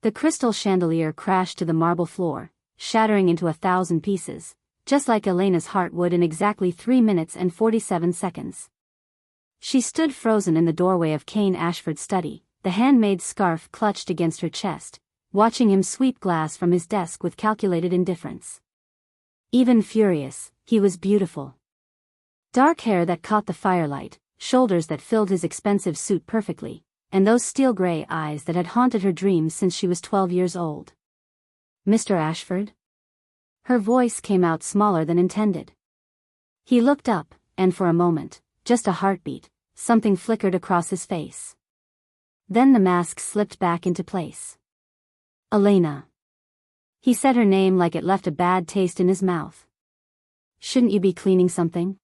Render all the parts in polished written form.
The crystal chandelier crashed to the marble floor, shattering into 1,000 pieces, just like Elena's heart would in exactly 3 minutes and 47 seconds. She stood frozen in the doorway of Cain Ashford's study, the handmade scarf clutched against her chest, watching him sweep glass from his desk with calculated indifference. Even furious, he was beautiful. Dark hair that caught the firelight, shoulders that filled his expensive suit perfectly, and those steel-gray eyes that had haunted her dreams since she was 12 years old. "Mr. Ashford?" Her voice came out smaller than intended. He looked up, and for a moment, just a heartbeat, something flickered across his face. Then the mask slipped back into place. "Elena." He said her name like it left a bad taste in his mouth. "Shouldn't you be cleaning something?"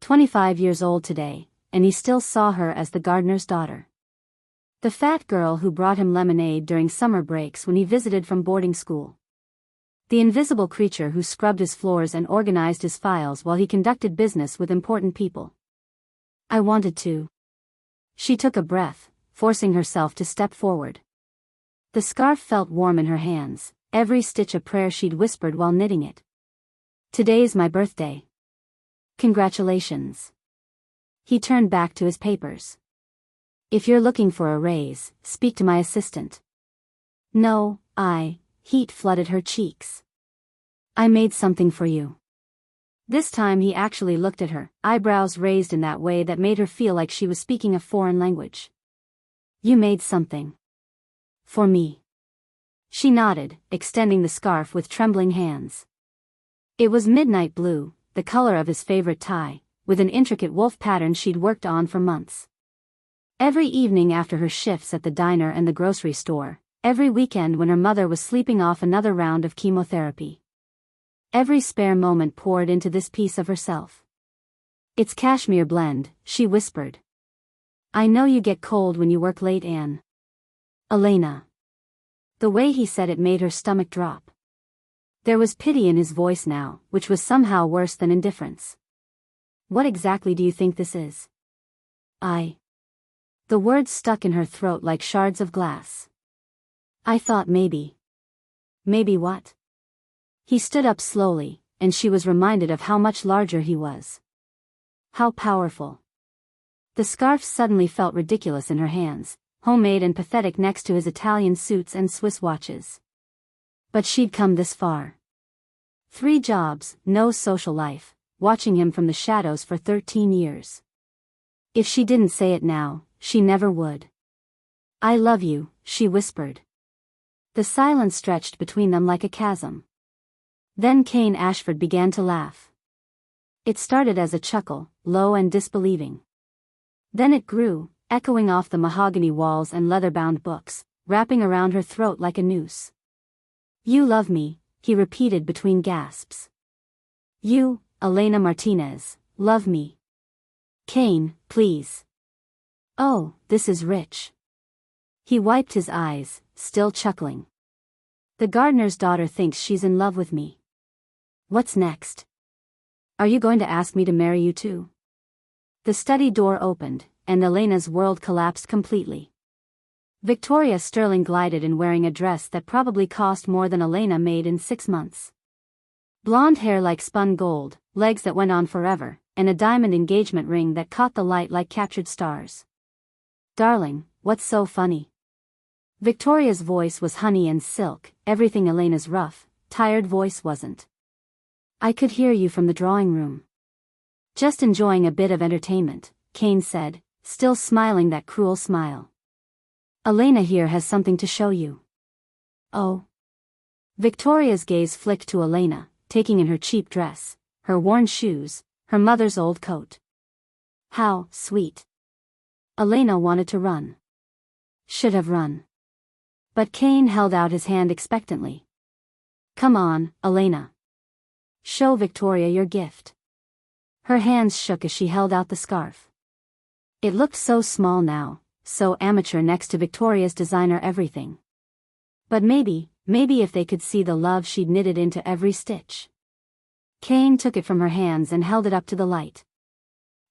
25 years old today, and he still saw her as the gardener's daughter. The fat girl who brought him lemonade during summer breaks when he visited from boarding school. The invisible creature who scrubbed his floors and organized his files while he conducted business with important people. "I wanted to." She took a breath, forcing herself to step forward. The scarf felt warm in her hands, every stitch a prayer she'd whispered while knitting it. "Today's my birthday." "Congratulations." He turned back to his papers. "If you're looking for a raise, speak to my assistant." "No, heat flooded her cheeks. "I made something for you." This time he actually looked at her, eyebrows raised in that way that made her feel like she was speaking a foreign language. "You made something. For me." She nodded, extending the scarf with trembling hands. It was midnight blue, the color of his favorite tie, with an intricate wolf pattern she'd worked on for months. Every evening after her shifts at the diner and the grocery store, every weekend when her mother was sleeping off another round of chemotherapy. Every spare moment poured into this piece of herself. "It's cashmere blend," she whispered. "I know you get cold when you work late, Anne." "Elena." The way he said it made her stomach drop. There was pity in his voice now, which was somehow worse than indifference. "What exactly do you think this is?" The words stuck in her throat like shards of glass. "I thought maybe." "Maybe what?" He stood up slowly, and she was reminded of how much larger he was. How powerful. The scarf suddenly felt ridiculous in her hands, homemade and pathetic next to his Italian suits and Swiss watches. But she'd come this far. 3 jobs, no social life, watching him from the shadows for 13 years. If she didn't say it now, she never would. "I love you," she whispered. The silence stretched between them like a chasm. Then Cain Ashford began to laugh. It started as a chuckle, low and disbelieving. Then it grew, echoing off the mahogany walls and leather-bound books, wrapping around her throat like a noose. "You love me," he repeated between gasps. "You, Elena Martinez, love me." "Cain, please." "Oh, this is rich." He wiped his eyes, still chuckling. "The gardener's daughter thinks she's in love with me. What's next? Are you going to ask me to marry you too?" The study door opened, and Elena's world collapsed completely. Victoria Sterling glided in wearing a dress that probably cost more than Elena made in 6 months. Blonde hair like spun gold, legs that went on forever, and a diamond engagement ring that caught the light like captured stars. "Darling, what's so funny?" Victoria's voice was honey and silk, everything Elena's rough, tired voice wasn't. "I could hear you from the drawing room." "Just enjoying a bit of entertainment," Cain said, still smiling that cruel smile. "Elena here has something to show you." "Oh." Victoria's gaze flicked to Elena, taking in her cheap dress, her worn shoes, her mother's old coat. How sweet. Elena wanted to run. Should have run. But Cain held out his hand expectantly. "Come on, Elena. Show Victoria your gift." Her hands shook as she held out the scarf. It looked so small now, so amateur next to Victoria's designer everything. But maybe if they could see the love she'd knitted into every stitch. Cain took it from her hands and held it up to the light.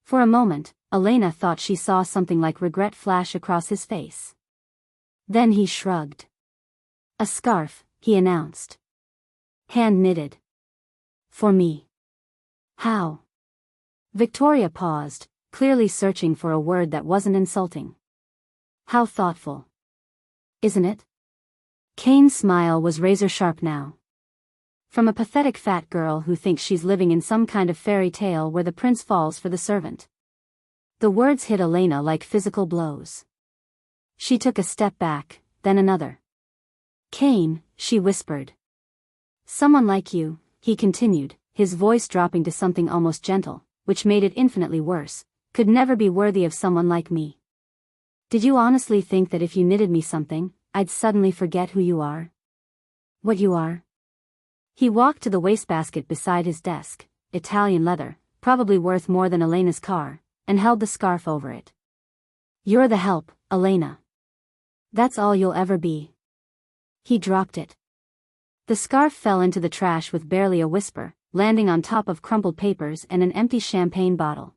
For a moment, Elena thought she saw something like regret flash across his face. Then he shrugged. A scarf, he announced. Hand knitted. For me. How? Victoria paused, clearly searching for a word that wasn't insulting. How thoughtful. Isn't it? Cain's smile was razor-sharp now. From a pathetic fat girl who thinks she's living in some kind of fairy tale where the prince falls for the servant. The words hit Elena like physical blows. She took a step back, then another. Cain, she whispered. Someone like you, he continued, his voice dropping to something almost gentle, which made it infinitely worse, could never be worthy of someone like me. Did you honestly think that if you knitted me something, I'd suddenly forget who you are? What you are? He walked to the wastebasket beside his desk, Italian leather, probably worth more than Elena's car, and held the scarf over it. You're the help, Elena. That's all you'll ever be. He dropped it. The scarf fell into the trash with barely a whisper, landing on top of crumpled papers and an empty champagne bottle.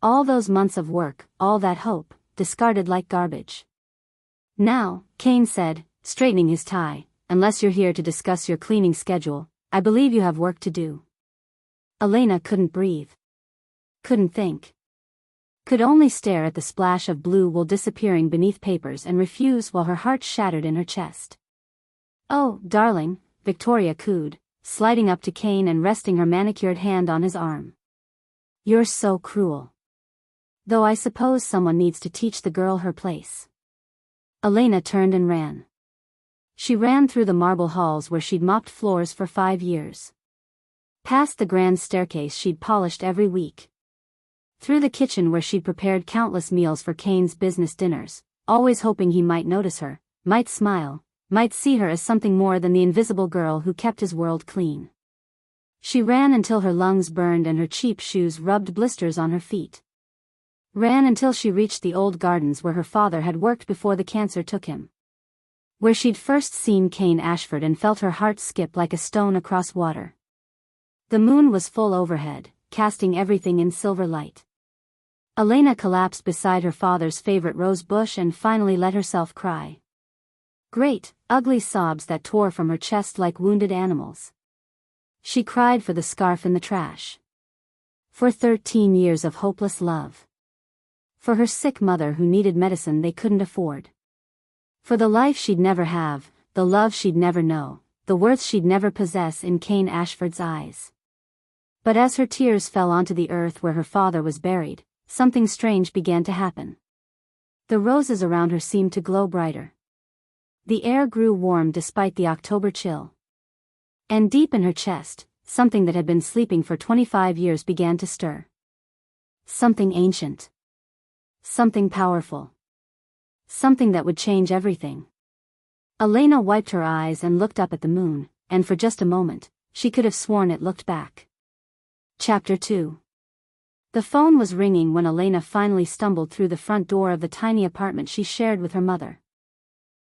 All those months of work, all that hope, discarded like garbage. Now, Cain said, straightening his tie, unless you're here to discuss your cleaning schedule, I believe you have work to do. Elena couldn't breathe. Couldn't think. Could only stare at the splash of blue wool disappearing beneath papers and refuse while her heart shattered in her chest. Oh, darling, Victoria cooed, sliding up to Cain and resting her manicured hand on his arm. You're so cruel. Though I suppose someone needs to teach the girl her place. Elena turned and ran. She ran through the marble halls where she'd mopped floors for 5 years. Past the grand staircase she'd polished every week. Through the kitchen where she'd prepared countless meals for Cain's business dinners, always hoping he might notice her, might smile, might see her as something more than the invisible girl who kept his world clean. She ran until her lungs burned and her cheap shoes rubbed blisters on her feet. Ran until she reached the old gardens where her father had worked before the cancer took him. Where she'd first seen Cain Ashford and felt her heart skip like a stone across water. The moon was full overhead, casting everything in silver light. Elena collapsed beside her father's favorite rose bush and finally let herself cry. Great, ugly sobs that tore from her chest like wounded animals. She cried for the scarf in the trash. For 13 years of hopeless love. For her sick mother who needed medicine they couldn't afford. For the life she'd never have, the love she'd never know, the worth she'd never possess in Cain Ashford's eyes. But as her tears fell onto the earth where her father was buried, something strange began to happen. The roses around her seemed to glow brighter. The air grew warm despite the October chill. And deep in her chest, something that had been sleeping for 25 years began to stir. Something ancient. Something powerful. Something that would change everything. Elena wiped her eyes and looked up at the moon, and for just a moment, she could have sworn it looked back. Chapter 2. The phone was ringing when Elena finally stumbled through the front door of the tiny apartment she shared with her mother.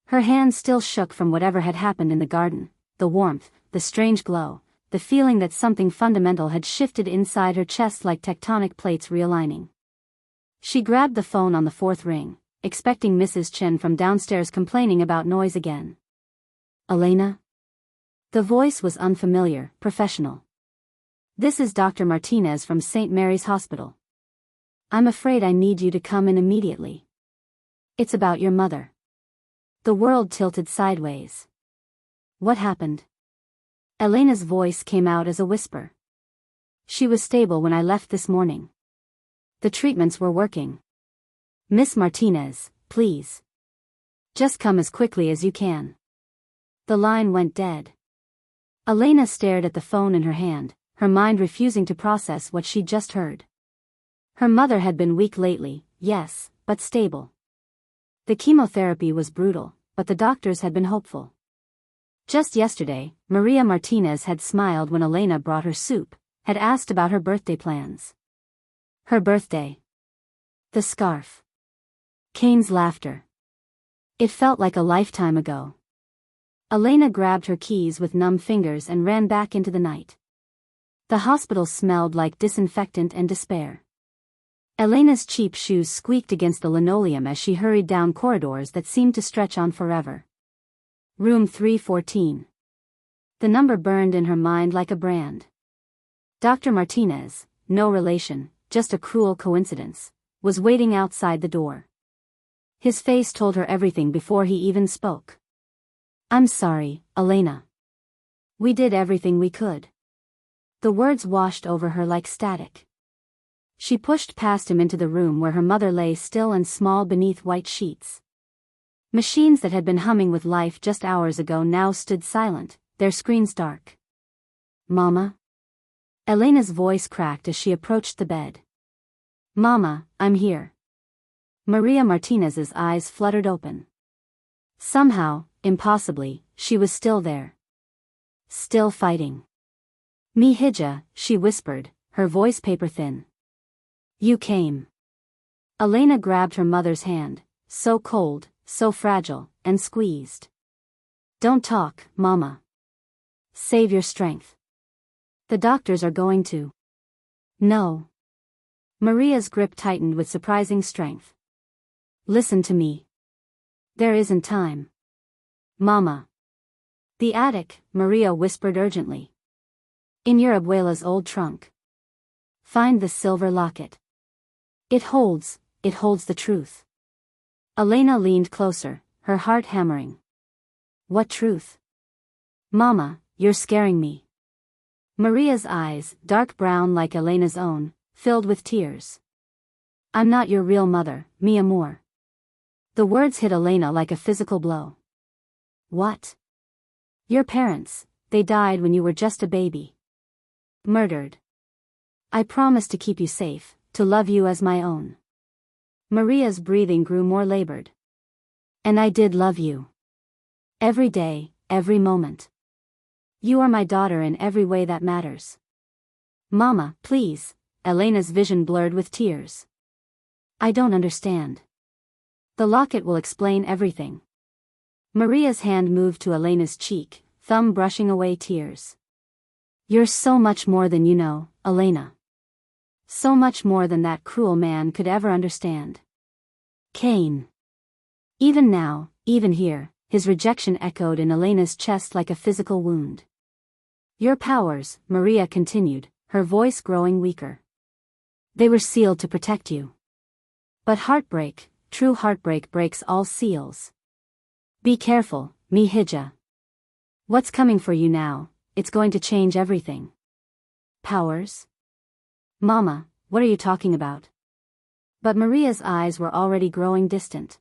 Her hands still shook from whatever had happened in the garden, the warmth, the strange glow, the feeling that something fundamental had shifted inside her chest like tectonic plates realigning. She grabbed the phone on the 4th ring, expecting Mrs. Chen from downstairs complaining about noise again. Elena? The voice was unfamiliar, professional. This is Dr. Martinez from St. Mary's Hospital. I'm afraid I need you to come in immediately. It's about your mother. The world tilted sideways. What happened? Elena's voice came out as a whisper. She was stable when I left this morning. The treatments were working. Miss Martinez, please. Just come as quickly as you can. The line went dead. Elena stared at the phone in her hand, her mind refusing to process what she'd just heard. Her mother had been weak lately, yes, but stable. The chemotherapy was brutal, but the doctors had been hopeful. Just yesterday, Maria Martinez had smiled when Elena brought her soup, had asked about her birthday plans. Her birthday. The scarf. Cain's laughter. It felt like a lifetime ago. Elena grabbed her keys with numb fingers and ran back into the night. The hospital smelled like disinfectant and despair. Elena's cheap shoes squeaked against the linoleum as she hurried down corridors that seemed to stretch on forever. Room 314. The number burned in her mind like a brand. Dr. Martinez, no relation, just a cruel coincidence, was waiting outside the door. His face told her everything before he even spoke. "I'm sorry, Elena. We did everything we could." The words washed over her like static. She pushed past him into the room where her mother lay still and small beneath white sheets. Machines that had been humming with life just hours ago now stood silent, their screens dark. "Mama?" Elena's voice cracked as she approached the bed. "Mama, I'm here." Maria Martinez's eyes fluttered open. Somehow, impossibly, she was still there. Still fighting. "Mi hija," she whispered, her voice paper-thin. "You came." Elena grabbed her mother's hand, so cold, so fragile, and squeezed. "Don't talk, Mama. Save your strength. The doctors are going to." "No." Maria's grip tightened with surprising strength. "Listen to me. There isn't time." "Mama." "The attic," Maria whispered urgently. "In your abuela's old trunk. Find the silver locket. It holds the truth." Elena leaned closer, her heart hammering. "What truth?" "Mama, you're scaring me." Maria's eyes, dark brown like Elena's own, filled with tears. "I'm not your real mother, mi amor." The words hit Elena like a physical blow. "What?" "Your parents, they died when you were just a baby. Murdered. I promised to keep you safe, to love you as my own." Maria's breathing grew more labored. "And I did love you. Every day, every moment. You are my daughter in every way that matters." "Mama, please." Elena's vision blurred with tears. "I don't understand." "The locket will explain everything." Maria's hand moved to Elena's cheek, thumb brushing away tears. "You're so much more than you know, Elena. So much more than that cruel man could ever understand. Cain." Even now, even here, his rejection echoed in Elena's chest like a physical wound. "Your powers," Maria continued, her voice growing weaker. "They were sealed to protect you. But heartbreak, true heartbreak breaks all seals. Be careful, mi hija. What's coming for you now, it's going to change everything." "Powers?" "Mama, what are you talking about?" But Maria's eyes were already growing distant.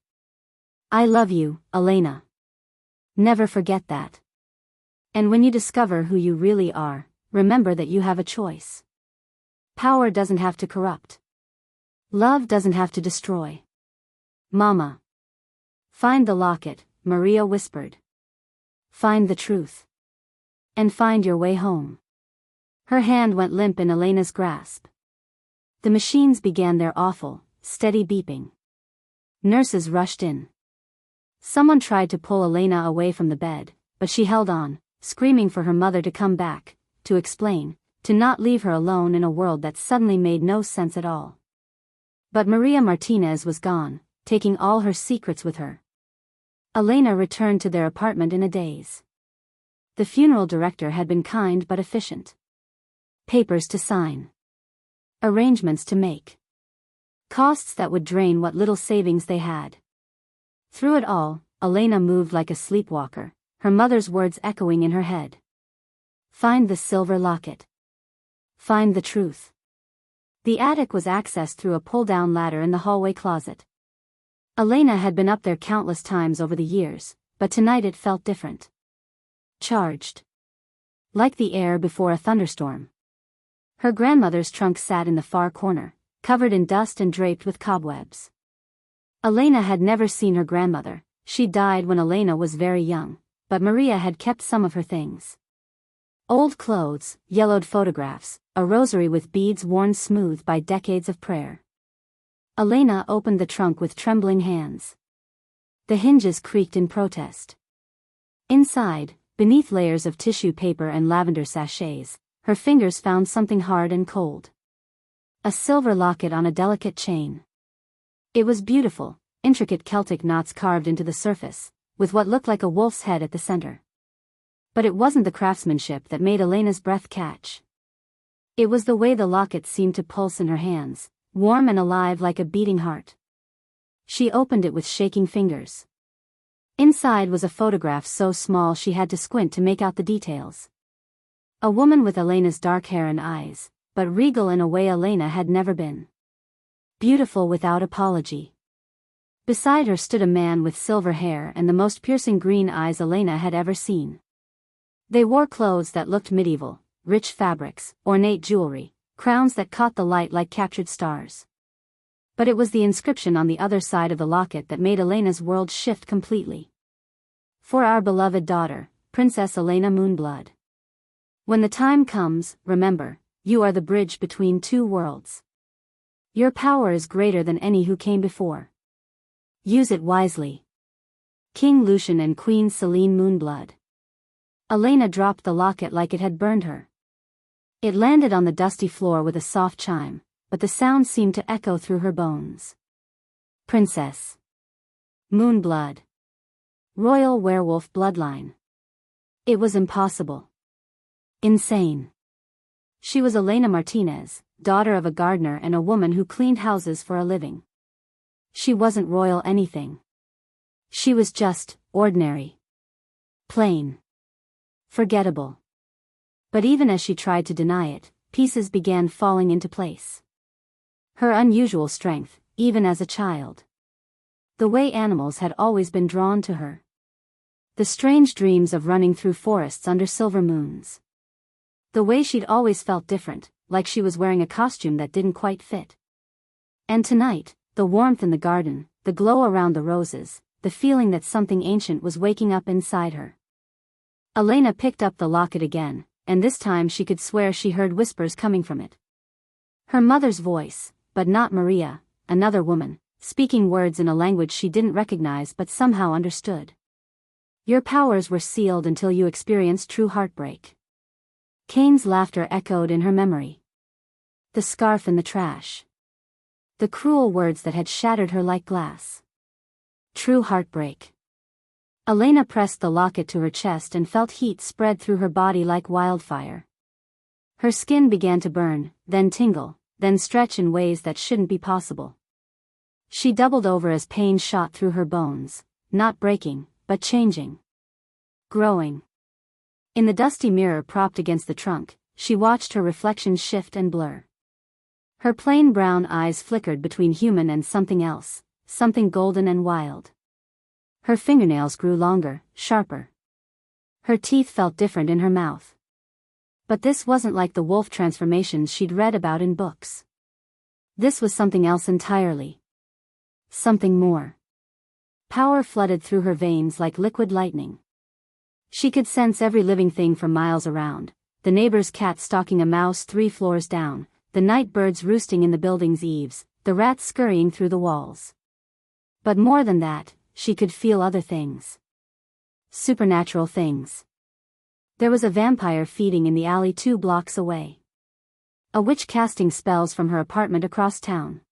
"I love you, Elena. Never forget that. And when you discover who you really are, remember that you have a choice. Power doesn't have to corrupt. Love doesn't have to destroy." "Mama." "Find the locket," Maria whispered. "Find the truth. And find your way home." Her hand went limp in Elena's grasp. The machines began their awful, steady beeping. Nurses rushed in. Someone tried to pull Elena away from the bed, but she held on, screaming for her mother to come back, to explain, to not leave her alone in a world that suddenly made no sense at all. But Maria Martinez was gone, taking all her secrets with her. Elena returned to their apartment in a daze. The funeral director had been kind but efficient. Papers to sign. Arrangements to make. Costs that would drain what little savings they had. Through it all, Elena moved like a sleepwalker, her mother's words echoing in her head. Find the silver locket. Find the truth. The attic was accessed through a pull-down ladder in the hallway closet. Elena had been up there countless times over the years, but tonight it felt different. Charged. Like the air before a thunderstorm. Her grandmother's trunk sat in the far corner, covered in dust and draped with cobwebs. Elena had never seen her grandmother. She died when Elena was very young, but Maria had kept some of her things. Old clothes, yellowed photographs, a rosary with beads worn smooth by decades of prayer. Elena opened the trunk with trembling hands. The hinges creaked in protest. Inside, beneath layers of tissue paper and lavender sachets, her fingers found something hard and cold. A silver locket on a delicate chain. It was beautiful, intricate Celtic knots carved into the surface, with what looked like a wolf's head at the center. But it wasn't the craftsmanship that made Elena's breath catch. It was the way the locket seemed to pulse in her hands, warm and alive like a beating heart. She opened it with shaking fingers. Inside was a photograph so small she had to squint to make out the details. A woman with Elena's dark hair and eyes, but regal in a way Elena had never been. Beautiful without apology. Beside her stood a man with silver hair and the most piercing green eyes Elena had ever seen. They wore clothes that looked medieval, rich fabrics, ornate jewelry, crowns that caught the light like captured stars. But it was the inscription on the other side of the locket that made Elena's world shift completely. For our beloved daughter, Princess Elena Moonblood. When the time comes, remember, you are the bridge between two worlds. Your power is greater than any who came before. Use it wisely. King Lucian and Queen Selene Moonblood. Elena dropped the locket like it had burned her. It landed on the dusty floor with a soft chime, but the sound seemed to echo through her bones. Princess Moonblood. Royal werewolf bloodline. It was impossible. Insane. She was Elena Martinez, daughter of a gardener and a woman who cleaned houses for a living. She wasn't royal anything. She was just ordinary. Plain. Forgettable. But even as she tried to deny it, pieces began falling into place. Her unusual strength, even as a child. The way animals had always been drawn to her. The strange dreams of running through forests under silver moons. The way she'd always felt different, like she was wearing a costume that didn't quite fit. And tonight, the warmth in the garden, the glow around the roses, the feeling that something ancient was waking up inside her. Elena picked up the locket again, and this time she could swear she heard whispers coming from it. Her mother's voice, but not Maria, another woman, speaking words in a language she didn't recognize but somehow understood. Your powers were sealed until you experienced true heartbreak. Cain's laughter echoed in her memory. The scarf in the trash. The cruel words that had shattered her like glass. True heartbreak. Elena pressed the locket to her chest and felt heat spread through her body like wildfire. Her skin began to burn, then tingle, then stretch in ways that shouldn't be possible. She doubled over as pain shot through her bones, not breaking, but changing. Growing. In the dusty mirror propped against the trunk, she watched her reflection shift and blur. Her plain brown eyes flickered between human and something else, something golden and wild. Her fingernails grew longer, sharper. Her teeth felt different in her mouth. But this wasn't like the wolf transformations she'd read about in books. This was something else entirely. Something more. Power flooded through her veins like liquid lightning. She could sense every living thing for miles around, the neighbor's cat stalking a mouse 3 floors down, the night birds roosting in the building's eaves, the rats scurrying through the walls. But more than that, she could feel other things. Supernatural things. There was a vampire feeding in the alley 2 blocks away. A witch casting spells from her apartment across town.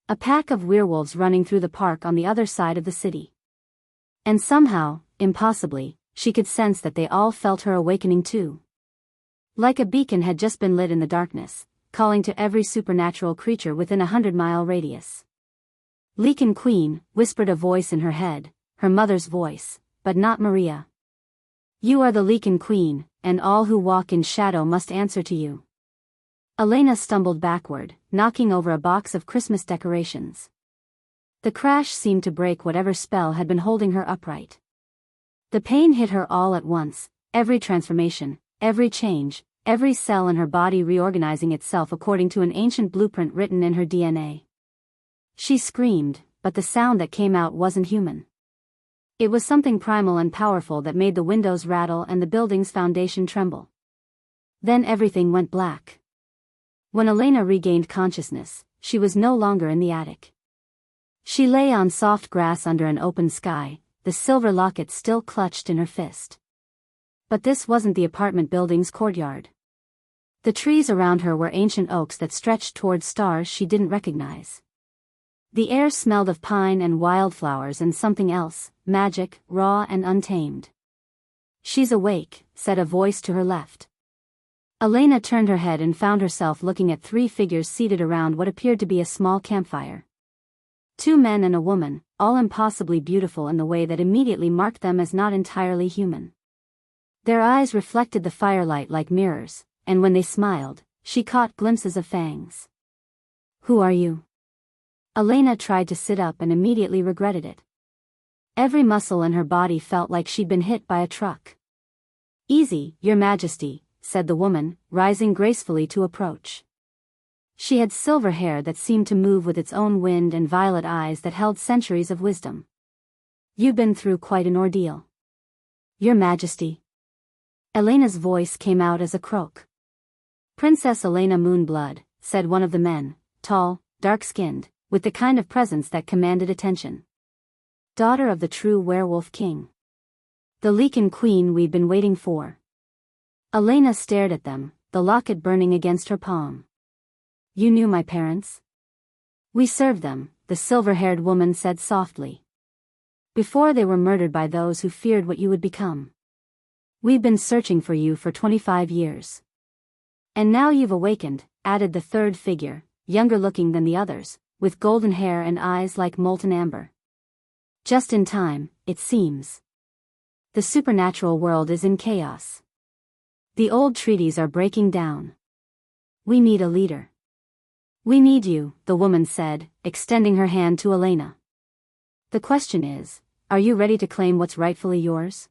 A pack of werewolves running through the park on the other side of the city. And somehow, impossibly, she could sense that they all felt her awakening too. Like a beacon had just been lit in the darkness, calling to every supernatural creature within a 100-mile radius. Leakin Queen, whispered a voice in her head, her mother's voice, but not Maria. You are the Leakin Queen, and all who walk in shadow must answer to you. Elena stumbled backward, knocking over a box of Christmas decorations. The crash seemed to break whatever spell had been holding her upright. The pain hit her all at once, every transformation, every change, every cell in her body reorganizing itself according to an ancient blueprint written in her DNA. She screamed, but the sound that came out wasn't human. It was something primal and powerful that made the windows rattle and the building's foundation tremble. Then everything went black. When Elena regained consciousness, she was no longer in the attic. She lay on soft grass under an open sky, the silver locket still clutched in her fist. But this wasn't the apartment building's courtyard. The trees around her were ancient oaks that stretched towards stars she didn't recognize. The air smelled of pine and wildflowers and something else, magic, raw and untamed. "She's awake," said a voice to her left. Elena turned her head and found herself looking at three figures seated around what appeared to be a small campfire. Two men and a woman, all impossibly beautiful in the way that immediately marked them as not entirely human. Their eyes reflected the firelight like mirrors, and when they smiled, she caught glimpses of fangs. "Who are you?" Elena tried to sit up and immediately regretted it. Every muscle in her body felt like she'd been hit by a truck. "Easy, Your Majesty," said the woman, rising gracefully to approach. She had silver hair that seemed to move with its own wind and violet eyes that held centuries of wisdom. "You've been through quite an ordeal." "Your Majesty." Elena's voice came out as a croak. "Princess Elena Moonblood," said one of the men, tall, dark-skinned, with the kind of presence that commanded attention. "Daughter of the true werewolf king. The Lycan queen we've been waiting for." Elena stared at them, the locket burning against her palm. "You knew my parents?" "We served them," the silver-haired woman said softly. "Before they were murdered by those who feared what you would become. We've been searching for you for 25 years. And now you've awakened," added the third figure, younger looking than the others, with golden hair and eyes like molten amber. "Just in time, it seems. The supernatural world is in chaos. The old treaties are breaking down. We need a leader." "We need you," the woman said, extending her hand to Elena. "The question is, are you ready to claim what's rightfully yours?"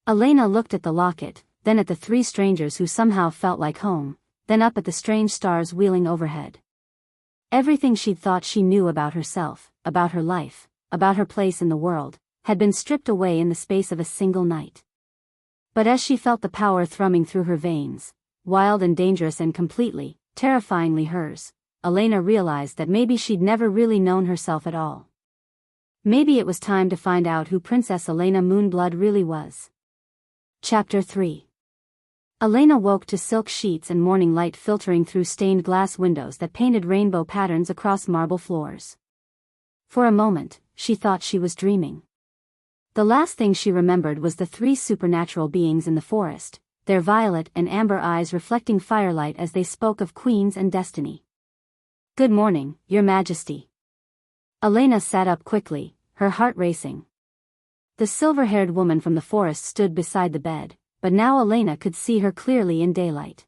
Elena looked at the locket, then at the three strangers who somehow felt like home, then up at the strange stars wheeling overhead. Everything she'd thought she knew about herself, about her life, about her place in the world, had been stripped away in the space of a single night. But as she felt the power thrumming through her veins, wild and dangerous and completely, terrifyingly hers, Elena realized that maybe she'd never really known herself at all. Maybe it was time to find out who Princess Elena Moonblood really was. Chapter 3. Elena woke to silk sheets and morning light filtering through stained glass windows that painted rainbow patterns across marble floors. For a moment, she thought she was dreaming. The last thing she remembered was the three supernatural beings in the forest, their violet and amber eyes reflecting firelight as they spoke of queens and destiny. "Good morning, Your Majesty." Elena sat up quickly, her heart racing. The silver-haired woman from the forest stood beside the bed, but now Elena could see her clearly in daylight.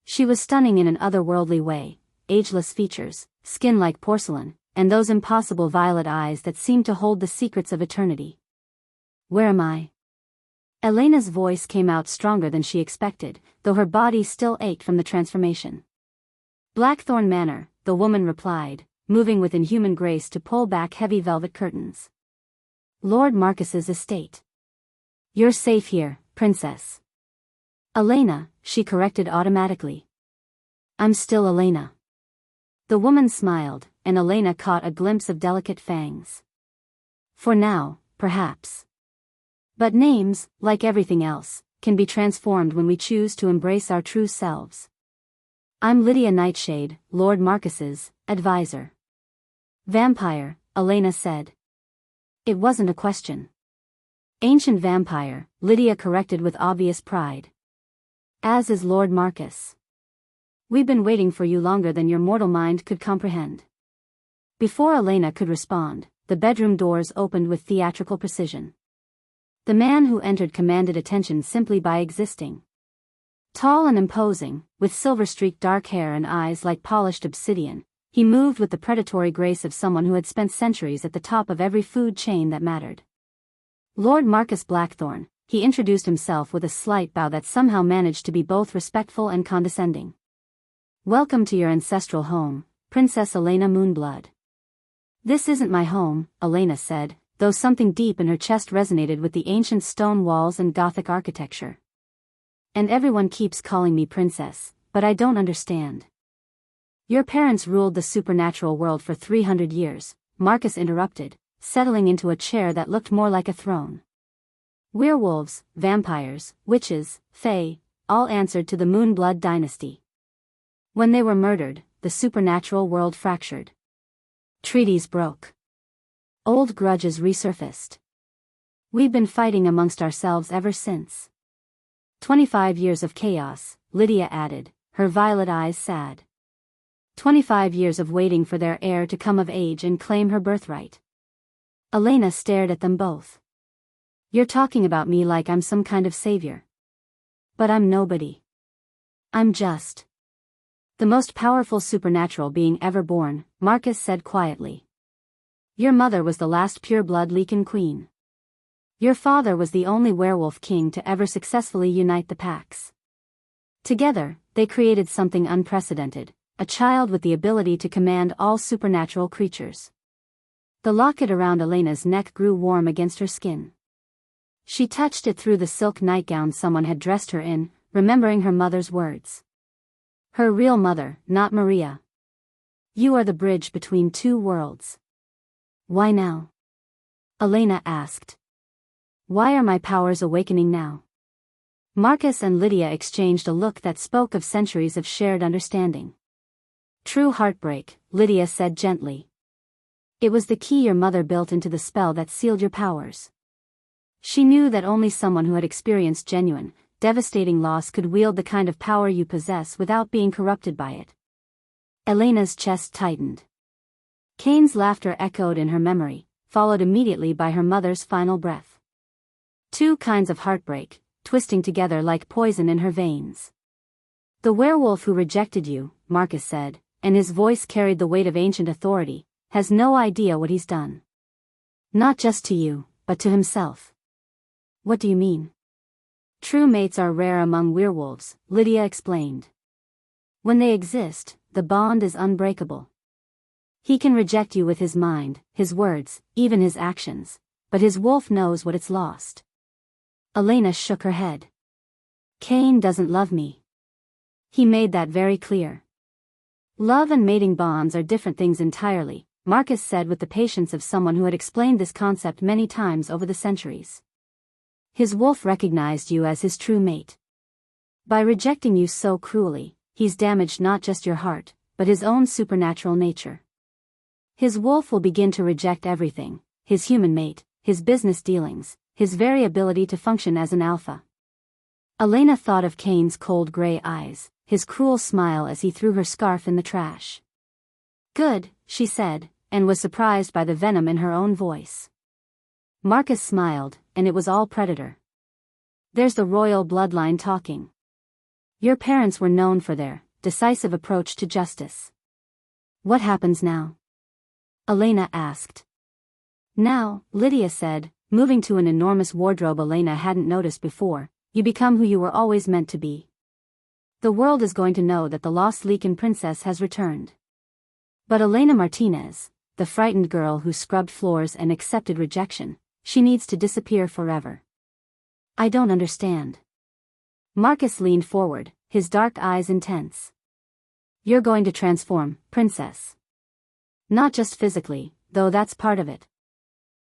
She was stunning in an otherworldly way, ageless features, skin like porcelain, and those impossible violet eyes that seemed to hold the secrets of eternity. "Where am I?" Elena's voice came out stronger than she expected, though her body still ached from the transformation. "Blackthorn Manor," the woman replied, moving with inhuman grace to pull back heavy velvet curtains. "Lord Marcus's estate." "You're safe here, Princess." "Elena," she corrected automatically. "I'm still Elena." The woman smiled, and Elena caught a glimpse of delicate fangs. "For now, perhaps. But names, like everything else, can be transformed when we choose to embrace our true selves. I'm Lydia Nightshade, Lord Marcus's advisor." "Vampire," Elena said. It wasn't a question. "Ancient vampire," Lydia corrected with obvious pride. "As is Lord Marcus. We've been waiting for you longer than your mortal mind could comprehend." Before Elena could respond, the bedroom doors opened with theatrical precision. The man who entered commanded attention simply by existing. Tall and imposing, with silver-streaked dark hair and eyes like polished obsidian, he moved with the predatory grace of someone who had spent centuries at the top of every food chain that mattered. "Lord Marcus Blackthorn," he introduced himself with a slight bow that somehow managed to be both respectful and condescending. "Welcome to your ancestral home, Princess Elena Moonblood." "This isn't my home," Elena said, though something deep in her chest resonated with the ancient stone walls and Gothic architecture. "And everyone keeps calling me princess, but I don't understand." "Your parents ruled the supernatural world for 300 years, Marcus interrupted, settling into a chair that looked more like a throne. "Werewolves, vampires, witches, fae, all answered to the Moonblood dynasty. When they were murdered, the supernatural world fractured. Treaties broke. Old grudges resurfaced. We've been fighting amongst ourselves ever since. 25 years of chaos, Lydia added, her violet eyes sad. 25 years of waiting for their heir to come of age and claim her birthright. Elena stared at them both. You're talking about me like I'm some kind of savior. But I'm nobody. I'm just the most powerful supernatural being ever born, Marcus said quietly. Your mother was the last pure-blood Lycan queen. Your father was the only werewolf king to ever successfully unite the packs. Together, they created something unprecedented, a child with the ability to command all supernatural creatures. The locket around Elena's neck grew warm against her skin. She touched it through the silk nightgown someone had dressed her in, remembering her mother's words. Her real mother, not Maria. You are the bridge between two worlds. Why now? Elena asked. Why are my powers awakening now? Marcus and Lydia exchanged a look that spoke of centuries of shared understanding. True heartbreak, Lydia said gently. It was the key your mother built into the spell that sealed your powers. She knew that only someone who had experienced genuine, devastating loss could wield the kind of power you possess without being corrupted by it. Elena's chest tightened. Cain's laughter echoed in her memory, followed immediately by her mother's final breath. Two kinds of heartbreak, twisting together like poison in her veins. The werewolf who rejected you, Marcus said, and his voice carried the weight of ancient authority, has no idea what he's done. Not just to you, but to himself. What do you mean? True mates are rare among werewolves, Lydia explained. When they exist, the bond is unbreakable. He can reject you with his mind, his words, even his actions, but his wolf knows what it's lost. Elena shook her head. Cain doesn't love me. He made that very clear. Love and mating bonds are different things entirely, Marcus said with the patience of someone who had explained this concept many times over the centuries. His wolf recognized you as his true mate. By rejecting you so cruelly, he's damaged not just your heart, but his own supernatural nature. His wolf will begin to reject everything, his human mate, his business dealings, his very ability to function as an alpha. Elena thought of Cain's cold gray eyes, his cruel smile as he threw her scarf in the trash. Good, she said, and was surprised by the venom in her own voice. Marcus smiled, and it was all predator. There's the royal bloodline talking. Your parents were known for their decisive approach to justice. What happens now? Elena asked. Now, Lydia said, moving to an enormous wardrobe Elena hadn't noticed before, you become who you were always meant to be. The world is going to know that the lost Lycan princess has returned. But Elena Martinez, the frightened girl who scrubbed floors and accepted rejection, she needs to disappear forever. I don't understand. Marcus leaned forward, his dark eyes intense. You're going to transform, princess. Not just physically, though that's part of it.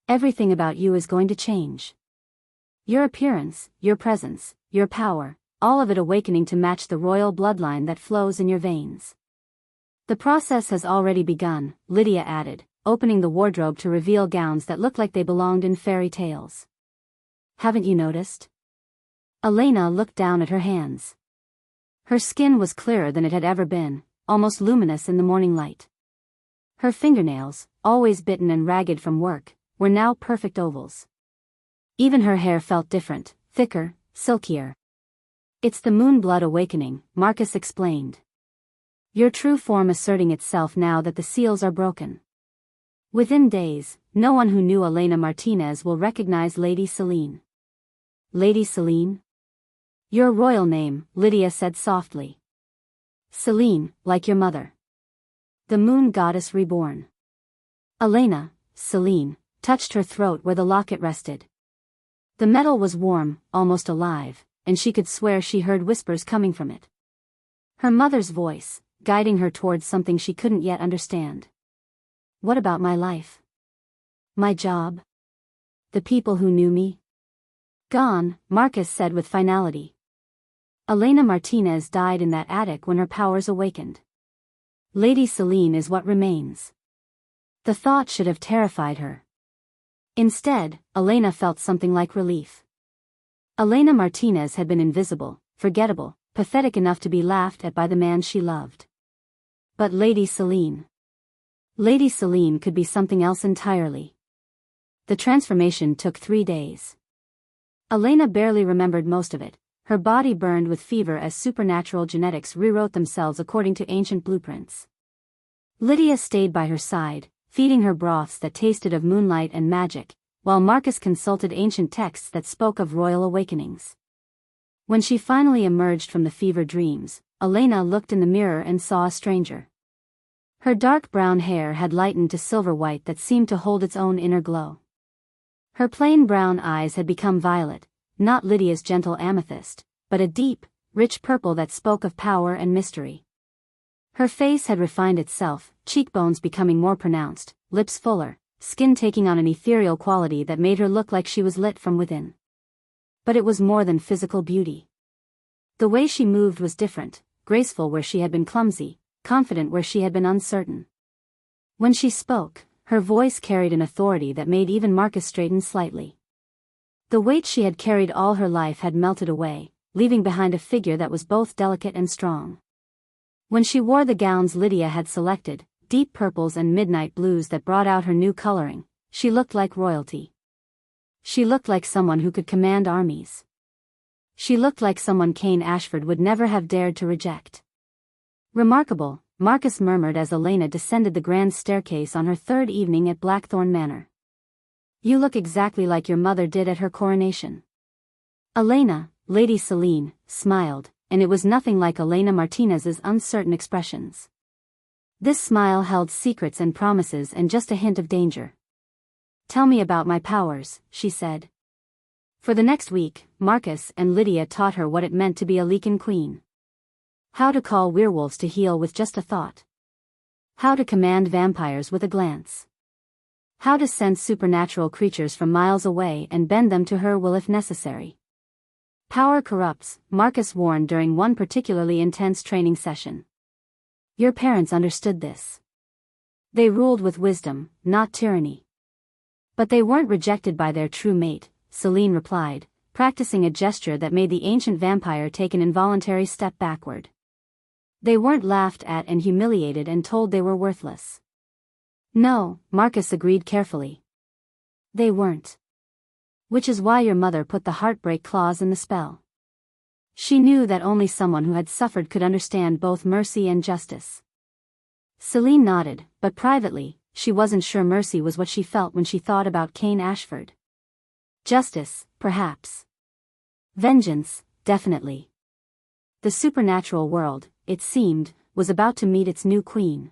Everything about you is going to change. Your appearance, your presence, your power, all of it awakening to match the royal bloodline that flows in your veins. The process has already begun, Lydia added, opening the wardrobe to reveal gowns that looked like they belonged in fairy tales. Haven't you noticed? Elena looked down at her hands. Her skin was clearer than it had ever been, almost luminous in the morning light. Her fingernails, always bitten and ragged from work, were now perfect ovals. Even her hair felt different, thicker, silkier. It's the moon blood awakening, Marcus explained. Your true form asserting itself now that the seals are broken. Within days, no one who knew Elena Martinez will recognize Lady Selene. Lady Selene? Your royal name, Lydia said softly. Selene, like your mother. The moon goddess reborn. Elena, Selene, touched her throat where the locket rested. The metal was warm, almost alive, and she could swear she heard whispers coming from it. Her mother's voice, guiding her towards something she couldn't yet understand. What about my life? My job? The people who knew me? Gone, Marcus said with finality. Elena Martinez died in that attic when her powers awakened. Lady Selene is what remains. The thought should have terrified her. Instead, Elena felt something like relief. Elena Martinez had been invisible, forgettable, pathetic enough to be laughed at by the man she loved. But Lady Selene could be something else entirely. The transformation took 3 days. Elena barely remembered most of it. Her body burned with fever as supernatural genetics rewrote themselves according to ancient blueprints. Lydia stayed by her side, feeding her broths that tasted of moonlight and magic, while Marcus consulted ancient texts that spoke of royal awakenings. When she finally emerged from the fever dreams, Elena looked in the mirror and saw a stranger. Her dark brown hair had lightened to silver white that seemed to hold its own inner glow. Her plain brown eyes had become violet, not Lydia's gentle amethyst, but a deep, rich purple that spoke of power and mystery. Her face had refined itself, cheekbones becoming more pronounced, lips fuller, skin taking on an ethereal quality that made her look like she was lit from within. But it was more than physical beauty. The way she moved was different, graceful where she had been clumsy, confident where she had been uncertain. When she spoke, her voice carried an authority that made even Marcus straighten slightly. The weight she had carried all her life had melted away, leaving behind a figure that was both delicate and strong. When she wore the gowns Lydia had selected, deep purples and midnight blues that brought out her new coloring, she looked like royalty. She looked like someone who could command armies. She looked like someone Cain Ashford would never have dared to reject. Remarkable, Marcus murmured as Elena descended the grand staircase on her 3rd evening at Blackthorn Manor. You look exactly like your mother did at her coronation. Elena, Lady Selene, smiled, and it was nothing like Elena Martinez's uncertain expressions. This smile held secrets and promises and just a hint of danger. Tell me about my powers, she said. For the next week, Marcus and Lydia taught her what it meant to be a Lecan queen. How to call werewolves to heel with just a thought. How to command vampires with a glance. How to sense supernatural creatures from miles away and bend them to her will if necessary. Power corrupts, Marcus warned during one particularly intense training session. Your parents understood this. They ruled with wisdom, not tyranny. But they weren't rejected by their true mate, Selene replied, practicing a gesture that made the ancient vampire take an involuntary step backward. They weren't laughed at and humiliated and told they were worthless. No, Marcus agreed carefully. They weren't. Which is why your mother put the heartbreak clause in the spell. She knew that only someone who had suffered could understand both mercy and justice. Selene nodded, but privately, she wasn't sure mercy was what she felt when she thought about Cain Ashford. Justice, perhaps. Vengeance, definitely. The supernatural world, it seemed, was about to meet its new queen.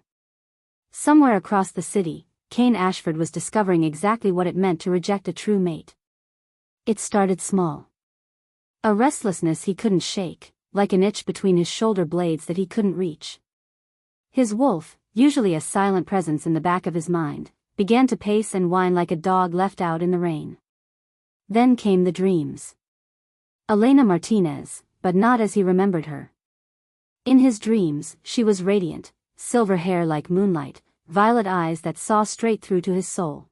Somewhere across the city, Cain Ashford was discovering exactly what it meant to reject a true mate. It started small. A restlessness he couldn't shake, like an itch between his shoulder blades that he couldn't reach. His wolf, usually a silent presence in the back of his mind, began to pace and whine like a dog left out in the rain. Then came the dreams. Elena Martinez, but not as he remembered her. In his dreams, she was radiant, silver hair like moonlight, violet eyes that saw straight through to his soul.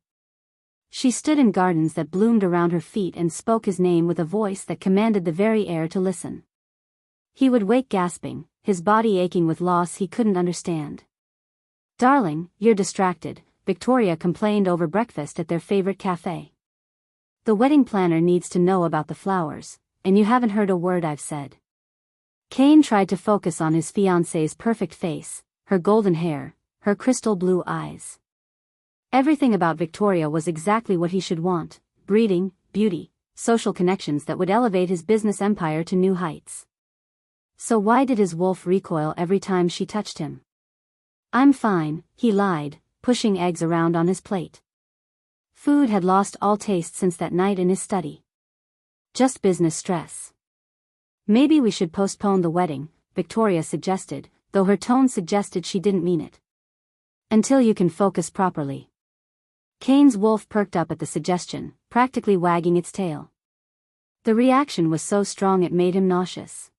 She stood in gardens that bloomed around her feet and spoke his name with a voice that commanded the very air to listen. He would wake gasping, his body aching with loss he couldn't understand. Darling, you're distracted, Victoria complained over breakfast at their favorite cafe. The wedding planner needs to know about the flowers, and you haven't heard a word I've said. Cain tried to focus on his fiancée's perfect face, her golden hair, her crystal blue eyes. Everything about Victoria was exactly what he should want: breeding, beauty, social connections that would elevate his business empire to new heights. So why did his wolf recoil every time she touched him? I'm fine, he lied, pushing eggs around on his plate. Food had lost all taste since that night in his study. Just business stress. Maybe we should postpone the wedding, Victoria suggested, though her tone suggested she didn't mean it. Until you can focus properly. Cain's wolf perked up at the suggestion, practically wagging its tail. The reaction was so strong it made him nauseous.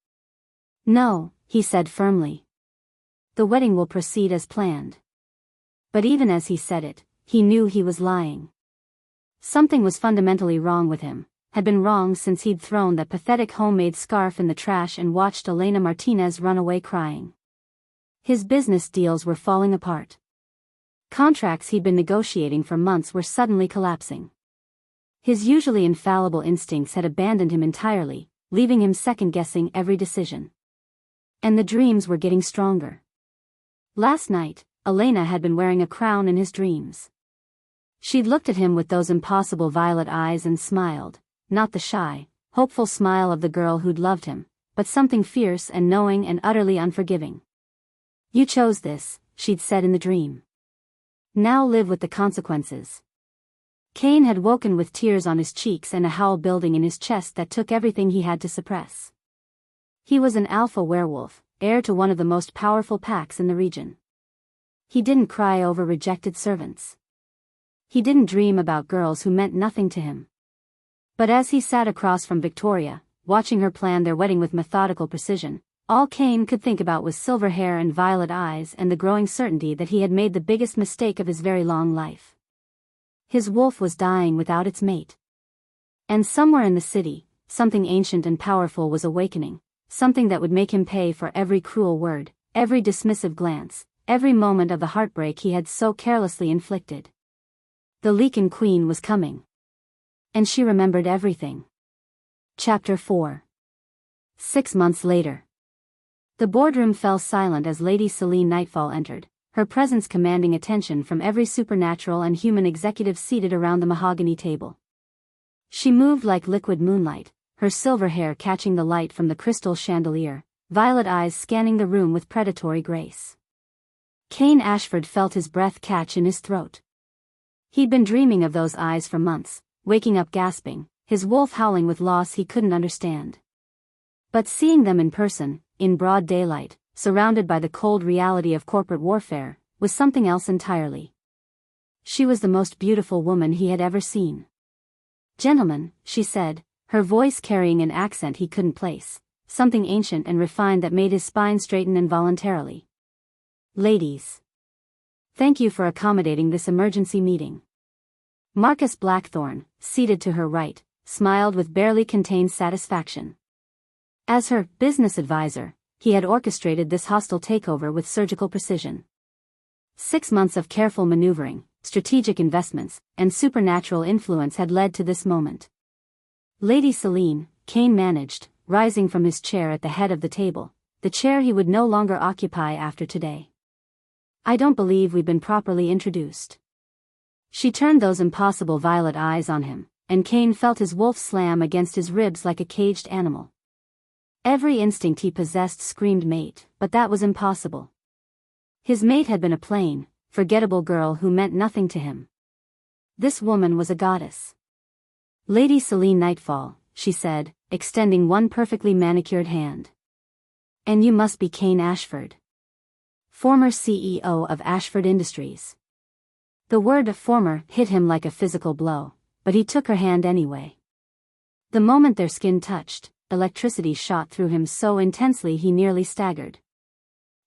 No, he said firmly. The wedding will proceed as planned. But even as he said it, he knew he was lying. Something was fundamentally wrong with him, had been wrong since he'd thrown that pathetic homemade scarf in the trash and watched Elena Martinez run away crying. His business deals were falling apart. Contracts he'd been negotiating for months were suddenly collapsing. His usually infallible instincts had abandoned him entirely, leaving him second-guessing every decision. And the dreams were getting stronger. Last night, Elena had been wearing a crown in his dreams. She'd looked at him with those impossible violet eyes and smiled, not the shy, hopeful smile of the girl who'd loved him, but something fierce and knowing and utterly unforgiving. "You chose this," she'd said in the dream. "Now live with the consequences." Cain had woken with tears on his cheeks and a howl building in his chest that took everything he had to suppress. He was an alpha werewolf, heir to one of the most powerful packs in the region. He didn't cry over rejected servants. He didn't dream about girls who meant nothing to him. But as he sat across from Victoria, watching her plan their wedding with methodical precision, all Cain could think about was silver hair and violet eyes and the growing certainty that he had made the biggest mistake of his very long life. His wolf was dying without its mate. And somewhere in the city, something ancient and powerful was awakening, something that would make him pay for every cruel word, every dismissive glance, every moment of the heartbreak he had so carelessly inflicted. The Leaken Queen was coming. And she remembered everything. Chapter 4. 6 months later. The boardroom fell silent as Lady Selene Nightfall entered, her presence commanding attention from every supernatural and human executive seated around the mahogany table. She moved like liquid moonlight, her silver hair catching the light from the crystal chandelier, violet eyes scanning the room with predatory grace. Cain Ashford felt his breath catch in his throat. He'd been dreaming of those eyes for months, waking up gasping, his wolf howling with loss he couldn't understand. But seeing them in person, in broad daylight, surrounded by the cold reality of corporate warfare, was something else entirely. She was the most beautiful woman he had ever seen. "Gentlemen," she said, her voice carrying an accent he couldn't place, something ancient and refined that made his spine straighten involuntarily. "Ladies. Thank you for accommodating this emergency meeting." Marcus Blackthorne, seated to her right, smiled with barely contained satisfaction. As her business advisor, he had orchestrated this hostile takeover with surgical precision. 6 months of careful maneuvering, strategic investments, and supernatural influence had led to this moment. "Lady Selene," Cain managed, rising from his chair at the head of the table, the chair he would no longer occupy after today. "I don't believe we've been properly introduced." She turned those impossible violet eyes on him, and Cain felt his wolf slam against his ribs like a caged animal. Every instinct he possessed screamed mate, but that was impossible. His mate had been a plain, forgettable girl who meant nothing to him. This woman was a goddess. "Lady Selene Nightfall," she said, extending one perfectly manicured hand. "And you must be Cain Ashford, former CEO of Ashford Industries." The word "former" hit him like a physical blow, but he took her hand anyway. The moment their skin touched, electricity shot through him so intensely he nearly staggered.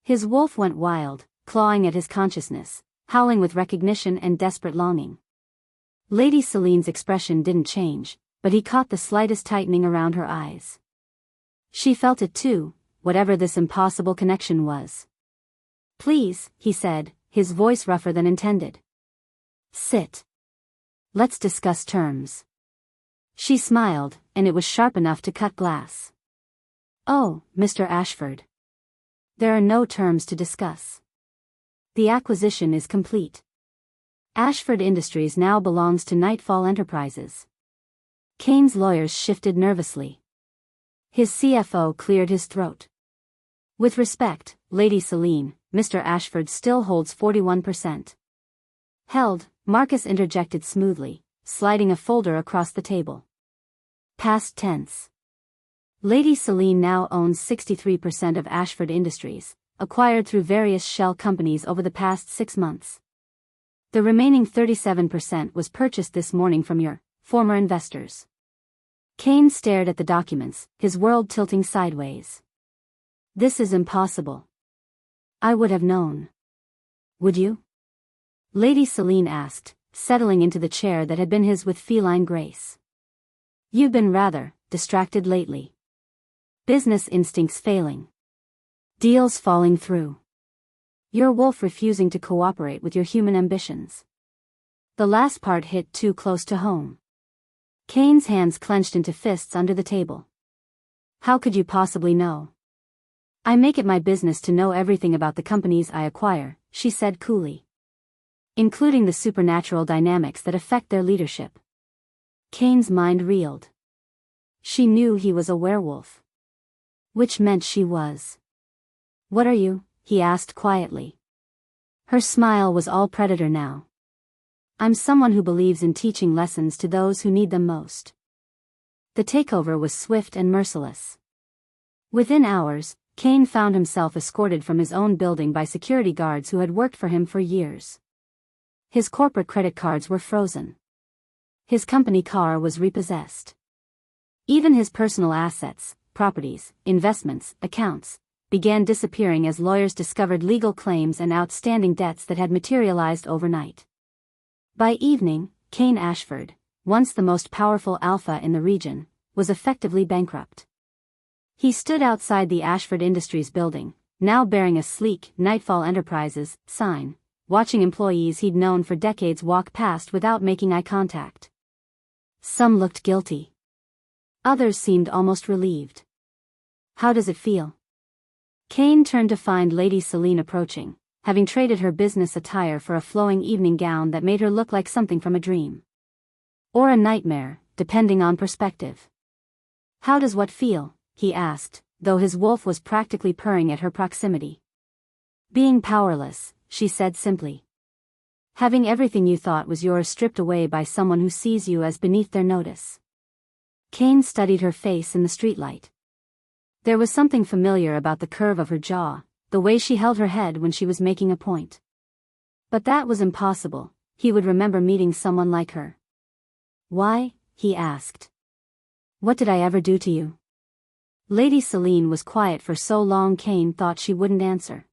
His wolf went wild, clawing at his consciousness, howling with recognition and desperate longing. Lady Selene's expression didn't change, but he caught the slightest tightening around her eyes. She felt it too, whatever this impossible connection was. "Please," he said, his voice rougher than intended. "Sit. Let's discuss terms." She smiled, and it was sharp enough to cut glass. "Oh, Mr. Ashford. There are no terms to discuss. The acquisition is complete. Ashford Industries now belongs to Nightfall Enterprises." Cain's lawyers shifted nervously. His CFO cleared his throat. "With respect, Lady Selene, Mr. Ashford still holds 41%. "Held," Marcus interjected smoothly, sliding a folder across the table. Past tense. Lady Selene now owns 63% of Ashford Industries, acquired through various shell companies over the past 6 months. The remaining 37% was purchased this morning from your former investors." Cain stared at the documents, his world tilting sideways. "This is impossible. I would have known." "Would you?" Lady Celine asked, settling into the chair that had been his with feline grace. You've been rather distracted lately. Business instincts failing. Deals falling through. Your wolf refusing to cooperate with your human ambitions. The last part hit too close to home. Cain's hands clenched into fists under the table. How could you possibly know? I make it my business to know everything about the companies I acquire, she said coolly. Including the supernatural dynamics that affect their leadership. Cain's mind reeled. She knew he was a werewolf. Which meant she was. What are you? He asked quietly. Her smile was all predator now. I'm someone who believes in teaching lessons to those who need them most. The takeover was swift and merciless. Within hours, Cain found himself escorted from his own building by security guards who had worked for him for years. His corporate credit cards were frozen. His company car was repossessed. Even his personal assets, properties, investments, accounts, began disappearing as lawyers discovered legal claims and outstanding debts that had materialized overnight. By evening, Cain Ashford, once the most powerful alpha in the region, was effectively bankrupt. He stood outside the Ashford Industries building, now bearing a sleek Nightfall Enterprises sign, watching employees he'd known for decades walk past without making eye contact. Some looked guilty. Others seemed almost relieved. How does it feel? Cain turned to find Lady Celine approaching, having traded her business attire for a flowing evening gown that made her look like something from a dream. Or a nightmare, depending on perspective. How does what feel? He asked, though his wolf was practically purring at her proximity. Being powerless, she said simply. Having everything you thought was yours stripped away by someone who sees you as beneath their notice. Cain studied her face in the streetlight. There was something familiar about the curve of her jaw, the way she held her head when she was making a point. But that was impossible, he would remember meeting someone like her. Why? He asked. What did I ever do to you? Lady Celine was quiet for so long Cain thought she wouldn't answer.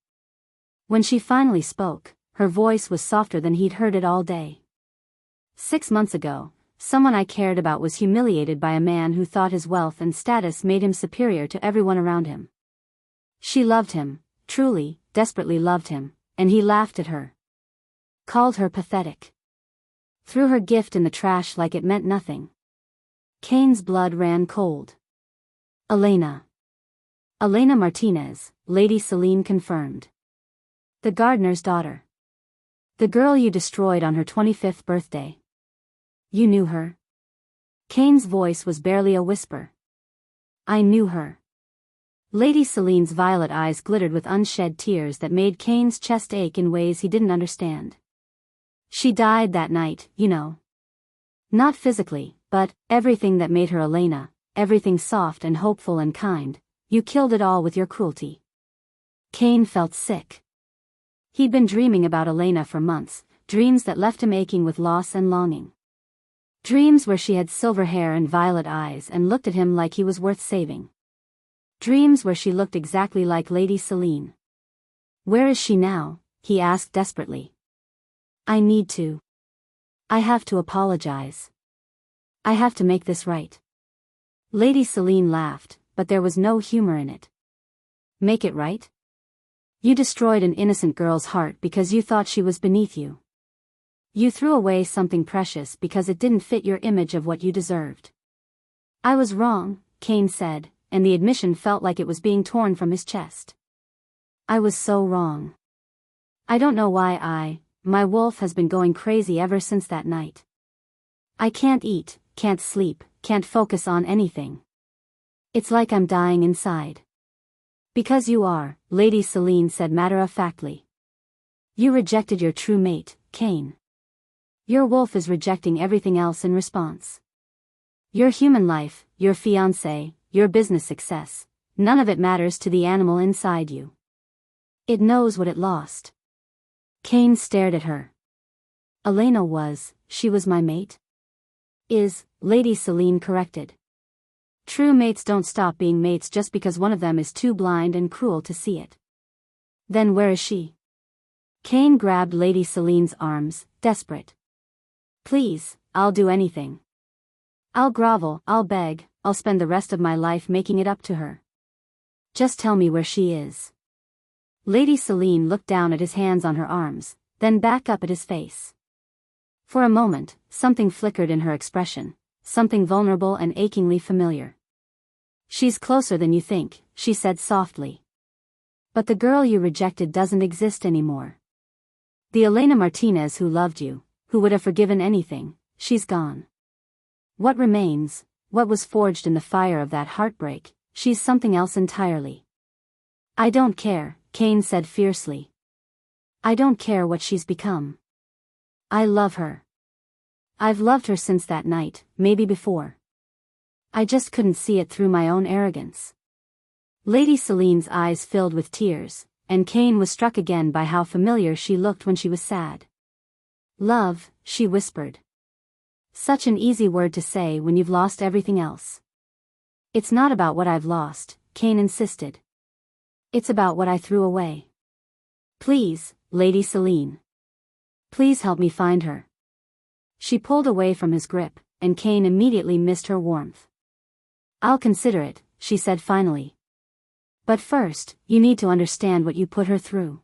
When she finally spoke, her voice was softer than he'd heard it all day. 6 months ago, someone I cared about was humiliated by a man who thought his wealth and status made him superior to everyone around him. She loved him, truly, desperately loved him, and he laughed at her. Called her pathetic. Threw her gift in the trash like it meant nothing. Cain's blood ran cold. Elena. Elena Martinez, Lady Celine confirmed. The gardener's daughter. The girl you destroyed on her 25th birthday. You knew her? Cain's voice was barely a whisper. I knew her. Lady Celine's violet eyes glittered with unshed tears that made Cain's chest ache in ways he didn't understand. She died that night, you know. Not physically, but everything that made her Elena, everything soft and hopeful and kind, you killed it all with your cruelty. Cain felt sick. He'd been dreaming about Elena for months, dreams that left him aching with loss and longing. Dreams where she had silver hair and violet eyes and looked at him like he was worth saving. Dreams where she looked exactly like Lady Celine. Where is she now? He asked desperately. I need to. I have to apologize. I have to make this right. Lady Celine laughed, but there was no humor in it. Make it right? You destroyed an innocent girl's heart because you thought she was beneath you. You threw away something precious because it didn't fit your image of what you deserved. I was wrong, Cain said, and the admission felt like it was being torn from his chest. I was so wrong. I don't know why my wolf has been going crazy ever since that night. I can't eat, can't sleep, can't focus on anything. It's like I'm dying inside. Because you are, Lady Celine said matter-of-factly. You rejected your true mate, Cain. Your wolf is rejecting everything else in response. Your human life, your fiancé, your business success, none of it matters to the animal inside you. It knows what it lost. Cain stared at her. Elena she was my mate? Lady Celine corrected. True mates don't stop being mates just because one of them is too blind and cruel to see it. Then where is she? Cain grabbed Lady Celine's arms, desperate. Please, I'll do anything. I'll grovel, I'll beg, I'll spend the rest of my life making it up to her. Just tell me where she is. Lady Celine looked down at his hands on her arms, then back up at his face. For a moment, something flickered in her expression, something vulnerable and achingly familiar. She's closer than you think, she said softly. But the girl you rejected doesn't exist anymore. The Elena Martinez who loved you, who would have forgiven anything, she's gone. What remains, what was forged in the fire of that heartbreak, she's something else entirely. I don't care, Cain said fiercely. I don't care what she's become. I love her. I've loved her since that night, maybe before. I just couldn't see it through my own arrogance. Lady Celine's eyes filled with tears, and Cain was struck again by how familiar she looked when she was sad. Love, she whispered. Such an easy word to say when you've lost everything else. It's not about what I've lost, Cain insisted. It's about what I threw away. Please, Lady Celine. Please help me find her. She pulled away from his grip, and Cain immediately missed her warmth. I'll consider it, she said finally. But first, you need to understand what you put her through.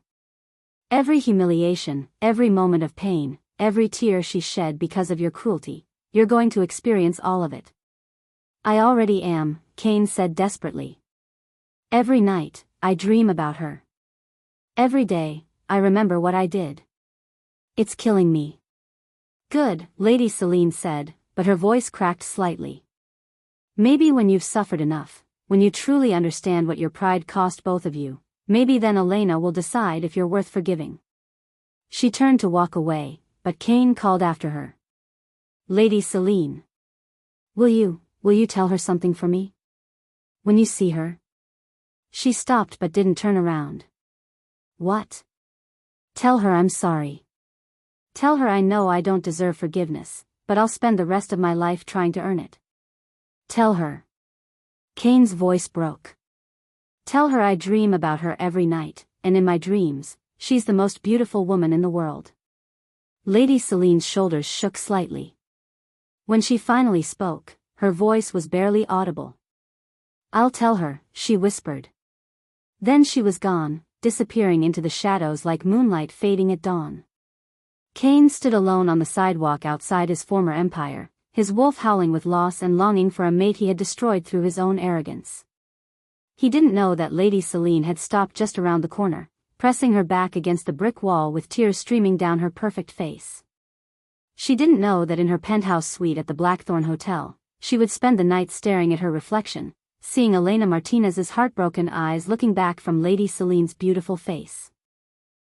Every humiliation, every moment of pain, every tear she shed because of your cruelty, you're going to experience all of it. I already am, Cain said desperately. Every night, I dream about her. Every day, I remember what I did. It's killing me. Good, Lady Celine said, but her voice cracked slightly. Maybe when you've suffered enough, when you truly understand what your pride cost both of you, maybe then Elena will decide if you're worth forgiving. She turned to walk away, but Cain called after her. Lady Celine. Will you tell her something for me? When you see her? She stopped but didn't turn around. What? Tell her I'm sorry. Tell her I know I don't deserve forgiveness, but I'll spend the rest of my life trying to earn it. Tell her. Cain's voice broke. Tell her I dream about her every night, and in my dreams, she's the most beautiful woman in the world. Lady Celine's shoulders shook slightly. When she finally spoke, her voice was barely audible. I'll tell her, she whispered. Then she was gone, disappearing into the shadows like moonlight fading at dawn. Cain stood alone on the sidewalk outside his former empire, his wolf howling with loss and longing for a mate he had destroyed through his own arrogance. He didn't know that Lady Celine had stopped just around the corner, pressing her back against the brick wall with tears streaming down her perfect face. She didn't know that in her penthouse suite at the Blackthorn Hotel, she would spend the night staring at her reflection, seeing Elena Martinez's heartbroken eyes looking back from Lady Celine's beautiful face.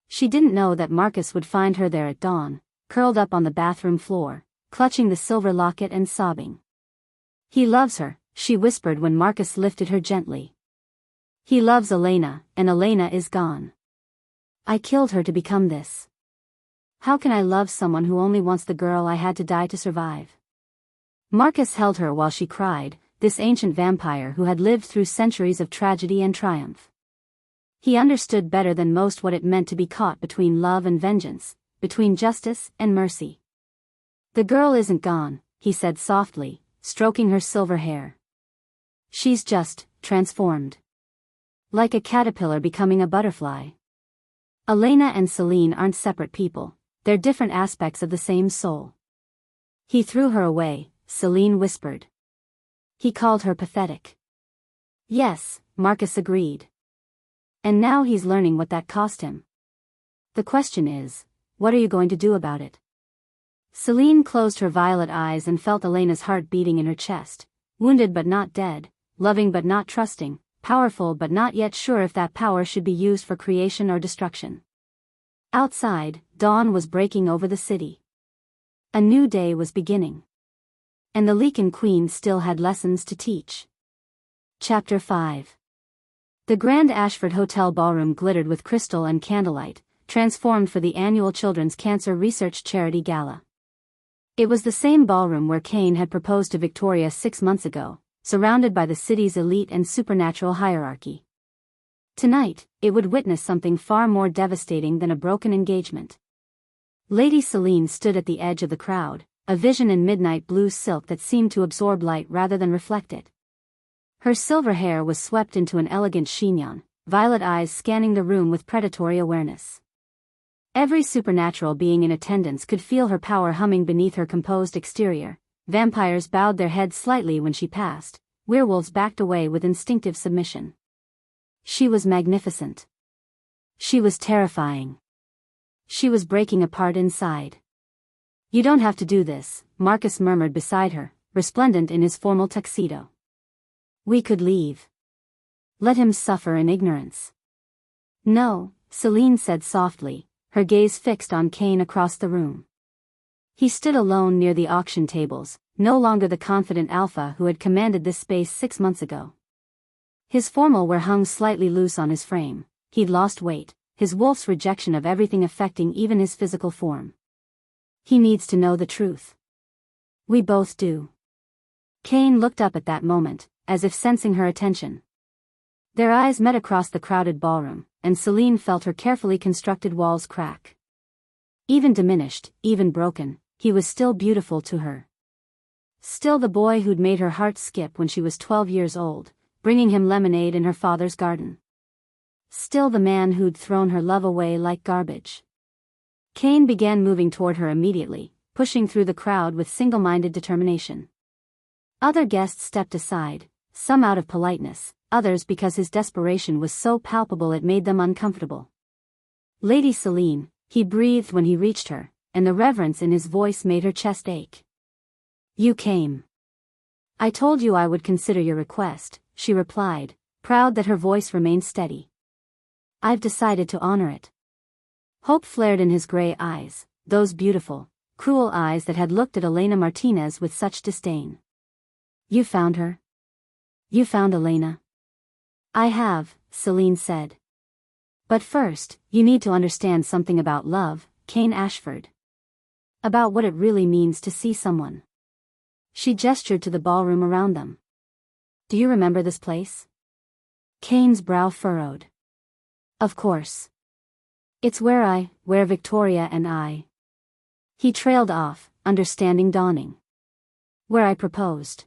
She didn't know that Marcus would find her there at dawn, curled up on the bathroom floor, clutching the silver locket and sobbing. He loves her, she whispered when Marcus lifted her gently. He loves Elena, and Elena is gone. I killed her to become this. How can I love someone who only wants the girl I had to die to survive? Marcus held her while she cried, this ancient vampire who had lived through centuries of tragedy and triumph. He understood better than most what it meant to be caught between love and vengeance, between justice and mercy. The girl isn't gone, he said softly, stroking her silver hair. She's just transformed. Like a caterpillar becoming a butterfly. Elena and Celine aren't separate people, they're different aspects of the same soul. He threw her away, Celine whispered. He called her pathetic. Yes, Marcus agreed. And now he's learning what that cost him. The question is, what are you going to do about it? Celine closed her violet eyes and felt Elena's heart beating in her chest, wounded but not dead, loving but not trusting, powerful but not yet sure if that power should be used for creation or destruction. Outside, dawn was breaking over the city. A new day was beginning. And the Leakin Queen still had lessons to teach. Chapter 5. The Grand Ashford Hotel ballroom glittered with crystal and candlelight, transformed for the annual Children's Cancer Research Charity Gala. It was the same ballroom where Cain had proposed to Victoria 6 months ago, surrounded by the city's elite and supernatural hierarchy. Tonight, it would witness something far more devastating than a broken engagement. Lady Selene stood at the edge of the crowd, a vision in midnight blue silk that seemed to absorb light rather than reflect it. Her silver hair was swept into an elegant chignon, violet eyes scanning the room with predatory awareness. Every supernatural being in attendance could feel her power humming beneath her composed exterior. Vampires bowed their heads slightly when she passed, werewolves backed away with instinctive submission. She was magnificent. She was terrifying. She was breaking apart inside. "You don't have to do this," Marcus murmured beside her, resplendent in his formal tuxedo. "We could leave. Let him suffer in ignorance." "No," Selene said softly, her gaze fixed on Cain across the room. He stood alone near the auction tables, no longer the confident alpha who had commanded this space 6 months ago. His formal wear hung slightly loose on his frame. He'd lost weight, his wolf's rejection of everything affecting even his physical form. "He needs to know the truth." "We both do." Cain looked up at that moment, as if sensing her attention. Their eyes met across the crowded ballroom, and Selene felt her carefully constructed walls crack. Even diminished, even broken, he was still beautiful to her. Still the boy who'd made her heart skip when she was 12 years old, bringing him lemonade in her father's garden. Still the man who'd thrown her love away like garbage. Cain began moving toward her immediately, pushing through the crowd with single-minded determination. Other guests stepped aside, some out of politeness, others because his desperation was so palpable it made them uncomfortable. "Lady Selene," he breathed when he reached her, and the reverence in his voice made her chest ache. "You came. I told you I would consider your request," she replied, proud that her voice remained steady. "I've decided to honor it." Hope flared in his gray eyes, those beautiful, cruel eyes that had looked at Elena Martinez with such disdain. "You found her? You found Elena?" "I have," Selene said. "But first, you need to understand something about love, Cain Ashford. About what it really means to see someone." She gestured to the ballroom around them. "Do you remember this place?" Cain's brow furrowed. "Of course. It's where Victoria and I." He trailed off, understanding dawning. "Where I proposed."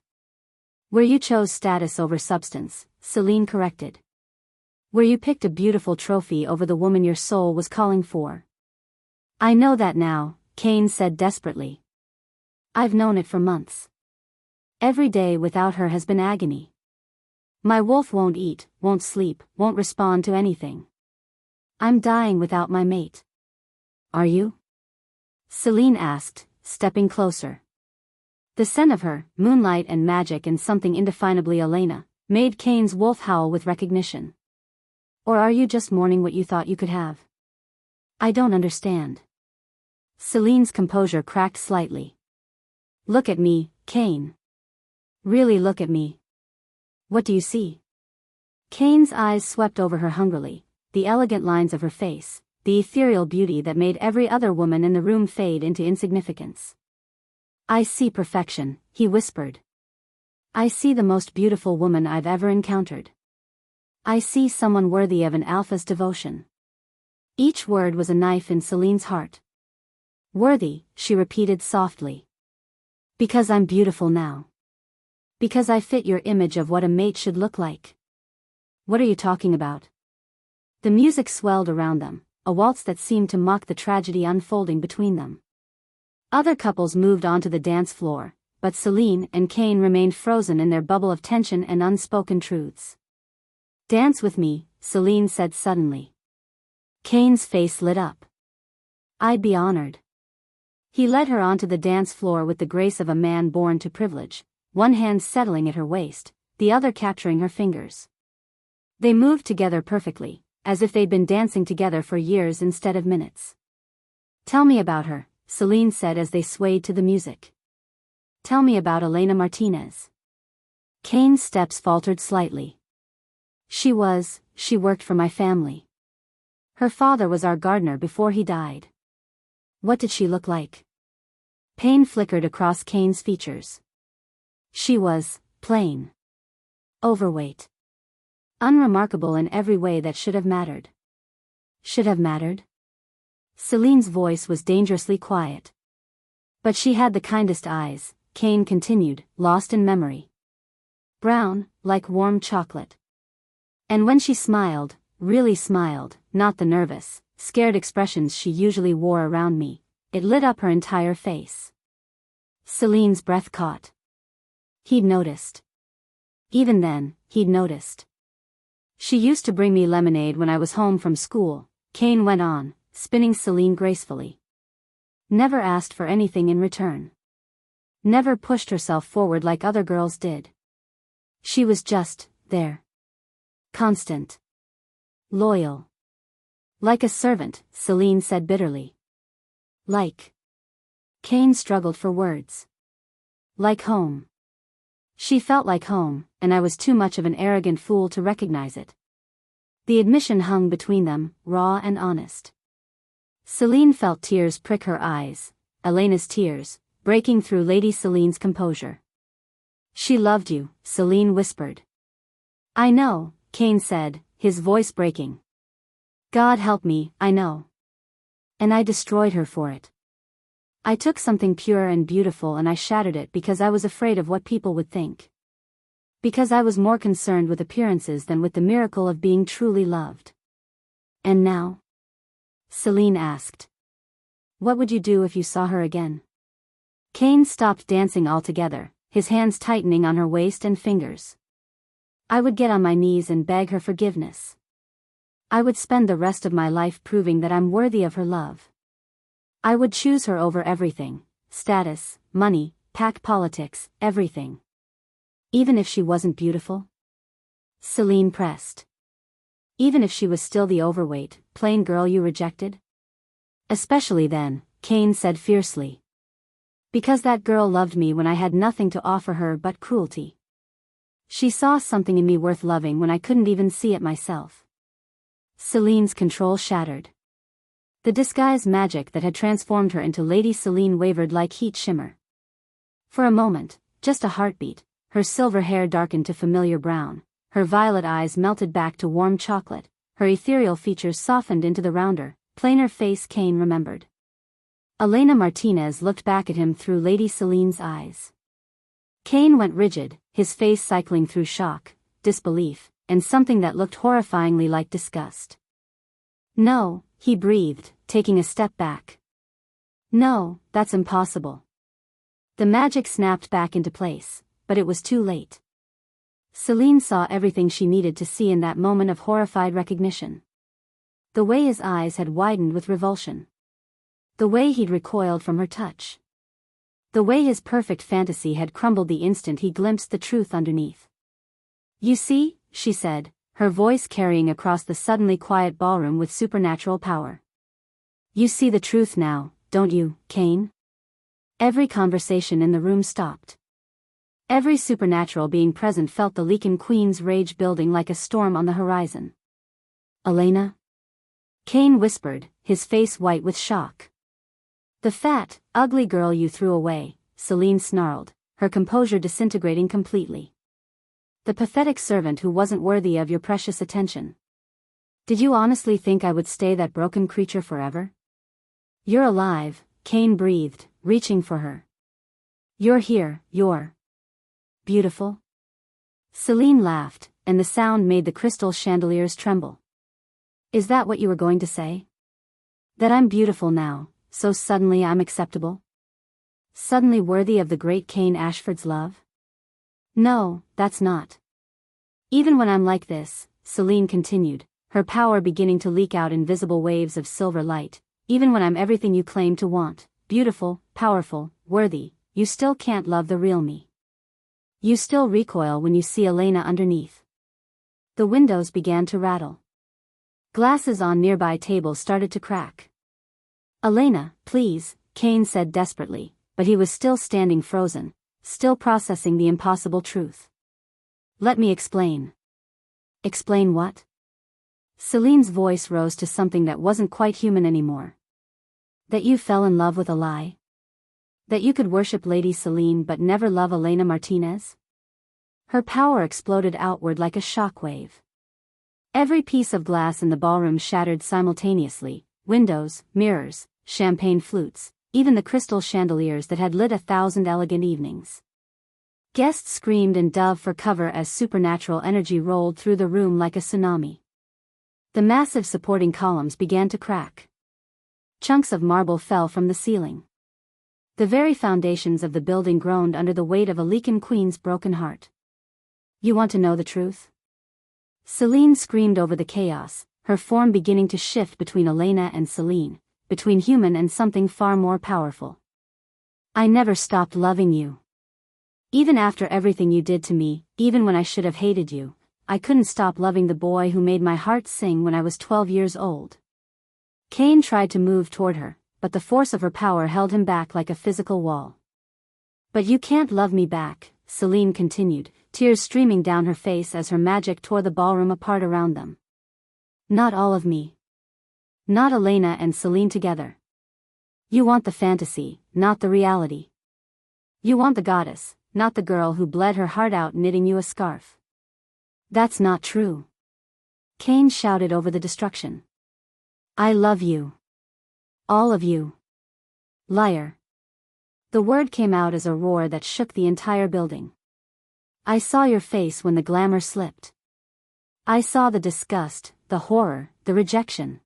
"Where you chose status over substance," Selene corrected. "Where you picked a beautiful trophy over the woman your soul was calling for." "I know that now," Cain said desperately. "I've known it for months. Every day without her has been agony. My wolf won't eat, won't sleep, won't respond to anything. I'm dying without my mate." "Are you?" Selene asked, stepping closer. The scent of her, moonlight and magic and something indefinably Elena, made Cain's wolf howl with recognition. "Or are you just mourning what you thought you could have?" "I don't understand." Selene's composure cracked slightly. "Look at me, Cain. Really look at me. What do you see?" Cain's eyes swept over her hungrily, the elegant lines of her face, the ethereal beauty that made every other woman in the room fade into insignificance. "I see perfection," he whispered. "I see the most beautiful woman I've ever encountered. I see someone worthy of an alpha's devotion." Each word was a knife in Selene's heart. "Worthy," she repeated softly. "Because I'm beautiful now. Because I fit your image of what a mate should look like." "What are you talking about?" The music swelled around them, a waltz that seemed to mock the tragedy unfolding between them. Other couples moved onto the dance floor, but Selene and Cain remained frozen in their bubble of tension and unspoken truths. "Dance with me," Selene said suddenly. Cain's face lit up. "I'd be honored." He led her onto the dance floor with the grace of a man born to privilege, one hand settling at her waist, the other capturing her fingers. They moved together perfectly, as if they'd been dancing together for years instead of minutes. "Tell me about her," Selene said as they swayed to the music. "Tell me about Elena Martinez." Cain's steps faltered slightly. She worked for my family. Her father was our gardener before he died." "What did she look like?" Pain flickered across Cain's features. "She was plain. Overweight. Unremarkable in every way that should have mattered. Should have mattered? Celine's voice was dangerously quiet. But she had the kindest eyes, Cain continued, lost in memory. Brown, like warm chocolate. And when she smiled, really smiled, not the nervous, scared expressions she usually wore around me, it lit up her entire face. Celine's breath caught. He'd noticed. Even then, he'd noticed. She used to bring me lemonade when I was home from school, Cain went on, spinning Celine gracefully. Never asked for anything in return. Never pushed herself forward like other girls did. She was just there. Constant. Loyal. Like a servant, Celine said bitterly. Like. Cain struggled for words. Like home. She felt like home, and I was too much of an arrogant fool to recognize it. The admission hung between them, raw and honest. Celine felt tears prick her eyes, Elena's tears, breaking through Lady Celine's composure. She loved you, Celine whispered. I know, Cain said, his voice breaking. God help me, I know. And I destroyed her for it. I took something pure and beautiful and I shattered it because I was afraid of what people would think. Because I was more concerned with appearances than with the miracle of being truly loved. And now? Celine asked. What would you do if you saw her again? Cain stopped dancing altogether, his hands tightening on her waist and fingers. I would get on my knees and beg her forgiveness. I would spend the rest of my life proving that I'm worthy of her love. I would choose her over everything, status, money, pack politics, everything. Even if she wasn't beautiful? Celine pressed. Even if she was still the overweight, plain girl you rejected? Especially then, Cain said fiercely. Because that girl loved me when I had nothing to offer her but cruelty. She saw something in me worth loving when I couldn't even see it myself. Celine's control shattered. The disguise magic that had transformed her into Lady Celine wavered like heat shimmer. For a moment, just a heartbeat, her silver hair darkened to familiar brown, her violet eyes melted back to warm chocolate, her ethereal features softened into the rounder, plainer face Cain remembered. Elena Martinez looked back at him through Lady Celine's eyes. Cain went rigid, his face cycling through shock, disbelief, and something that looked horrifyingly like disgust. No, he breathed, taking a step back. No, that's impossible. The magic snapped back into place, but it was too late. Celine saw everything she needed to see in that moment of horrified recognition. The way his eyes had widened with revulsion. The way he'd recoiled from her touch. The way his perfect fantasy had crumbled the instant he glimpsed the truth underneath. You see, she said, her voice carrying across the suddenly quiet ballroom with supernatural power. You see the truth now, don't you, Cain? Every conversation in the room stopped. Every supernatural being present felt the Leakin Queen's rage building like a storm on the horizon. Elena? Cain whispered, his face white with shock. The fat, ugly girl you threw away, Celine snarled, her composure disintegrating completely. The pathetic servant who wasn't worthy of your precious attention. Did you honestly think I would stay that broken creature forever? You're alive, Cain breathed, reaching for her. You're here, you're beautiful. Celine laughed, and the sound made the crystal chandeliers tremble. Is that what you were going to say? That I'm beautiful now, so suddenly I'm acceptable? Suddenly worthy of the great Cain Ashford's love? No, that's not. Even when I'm like this, Celine continued, her power beginning to leak out in visible waves of silver light, even when I'm everything you claim to want, beautiful, powerful, worthy, you still can't love the real me. You still recoil when you see Elena underneath. The windows began to rattle. Glasses on nearby tables started to crack. Elena, please, Cain said desperately, but he was still standing frozen, still processing the impossible truth. Let me explain. Explain what? Celine's voice rose to something that wasn't quite human anymore. That you fell in love with a lie? That you could worship Lady Celine but never love Elena Martinez? Her power exploded outward like a shockwave. Every piece of glass in the ballroom shattered simultaneously: windows, mirrors, champagne flutes, even the crystal chandeliers that had lit 1,000 elegant evenings. Guests screamed and dove for cover as supernatural energy rolled through the room like a tsunami. The massive supporting columns began to crack. Chunks of marble fell from the ceiling. The very foundations of the building groaned under the weight of a Lycan queen's broken heart. "You want to know the truth?" Celine screamed over the chaos, her form beginning to shift between Elena and Celine, between human and something far more powerful. "I never stopped loving you. Even after everything you did to me, even when I should have hated you, I couldn't stop loving the boy who made my heart sing when I was 12 years old." Cain tried to move toward her, but the force of her power held him back like a physical wall. "But you can't love me back," Celine continued, tears streaming down her face as her magic tore the ballroom apart around them. "Not all of me. Not Elena and Celine together. You want the fantasy, not the reality. You want the goddess, not the girl who bled her heart out knitting you a scarf." "That's not true," Cain shouted over the destruction. "I love you. All of you. Liar." The word came out as a roar that shook the entire building. "I saw your face when the glamour slipped. I saw the disgust, the horror, the rejection.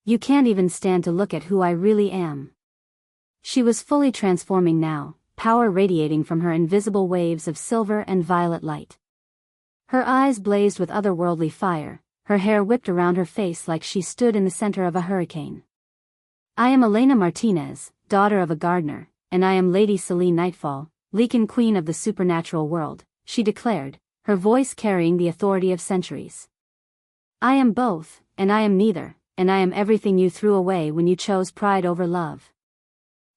You can't even stand to look at who I really am." She was fully transforming now, power radiating from her invisible waves of silver and violet light. Her eyes blazed with otherworldly fire, her hair whipped around her face like she stood in the center of a hurricane. "I am Elena Martinez, daughter of a gardener, and I am Lady Celine Nightfall, Lycan queen of the supernatural world," she declared, her voice carrying the authority of centuries. "I am both, and I am neither, and I am everything you threw away when you chose pride over love."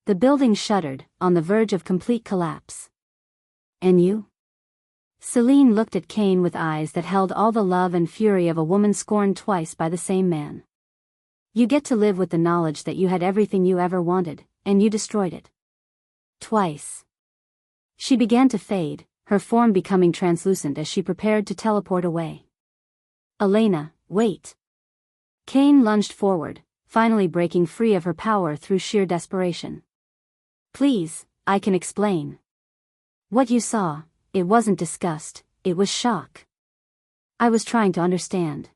The building shuddered, on the verge of complete collapse. "And you?" Celine looked at Cain with eyes that held all the love and fury of a woman scorned twice by the same man. "You get to live with the knowledge that you had everything you ever wanted, and you destroyed it. Twice." She began to fade, her form becoming translucent as she prepared to teleport away. "Elena, wait." Cain lunged forward, finally breaking free of her power through sheer desperation. "Please, I can explain. What you saw, it wasn't disgust, it was shock." I was trying to understand.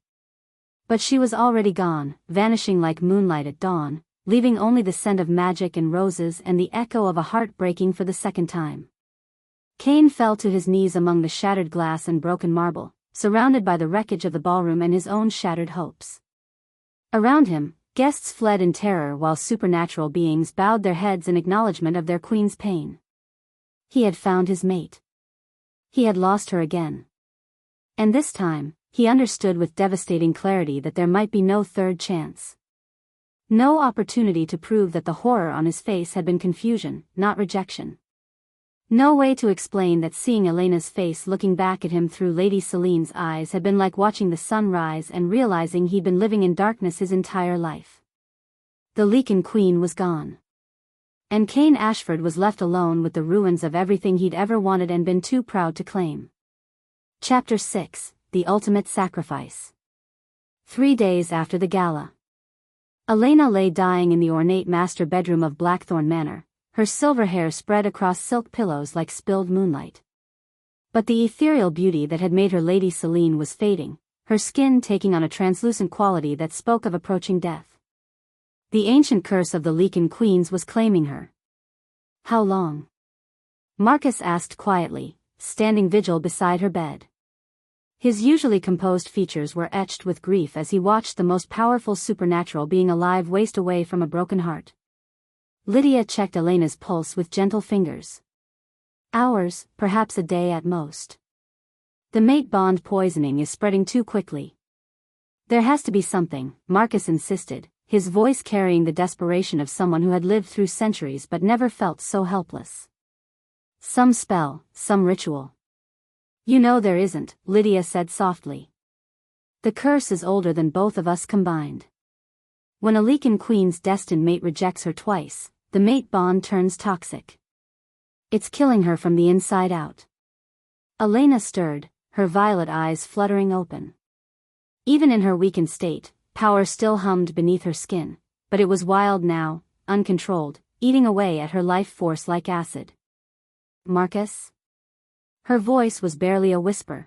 But she was already gone, vanishing like moonlight at dawn, leaving only the scent of magic and roses and the echo of a heart breaking for the second time. Cain fell to his knees among the shattered glass and broken marble, surrounded by the wreckage of the ballroom and his own shattered hopes. Around him, guests fled in terror while supernatural beings bowed their heads in acknowledgement of their queen's pain. He had found his mate. He had lost her again. And this time, he understood with devastating clarity that there might be no third chance. No opportunity to prove that the horror on his face had been confusion, not rejection. No way to explain that seeing Elena's face looking back at him through Lady Celine's eyes had been like watching the sun rise and realizing he'd been living in darkness his entire life. The Lycan queen was gone. And Cain Ashford was left alone with the ruins of everything he'd ever wanted and been too proud to claim. Chapter 6: The Ultimate Sacrifice. 3 days after the gala. Elena lay dying in the ornate master bedroom of Blackthorn Manor, her silver hair spread across silk pillows like spilled moonlight. But the ethereal beauty that had made her Lady Celine was fading, her skin taking on a translucent quality that spoke of approaching death. The ancient curse of the Lycan queens was claiming her. "How long?" Marcus asked quietly, standing vigil beside her bed. His usually composed features were etched with grief as he watched the most powerful supernatural being alive waste away from a broken heart. Lydia checked Elena's pulse with gentle fingers. "Hours, perhaps a day at most. The mate bond poisoning is spreading too quickly." "There has to be something," Marcus insisted, his voice carrying the desperation of someone who had lived through centuries but never felt so helpless. "Some spell, some ritual." "You know there isn't," Lydia said softly. "The curse is older than both of us combined. When a Lycan queen's destined mate rejects her twice, the mate bond turns toxic. It's killing her from the inside out." Elena stirred, her violet eyes fluttering open. Even in her weakened state, power still hummed beneath her skin, but it was wild now, uncontrolled, eating away at her life force like acid. Marcus? Her voice was barely a whisper.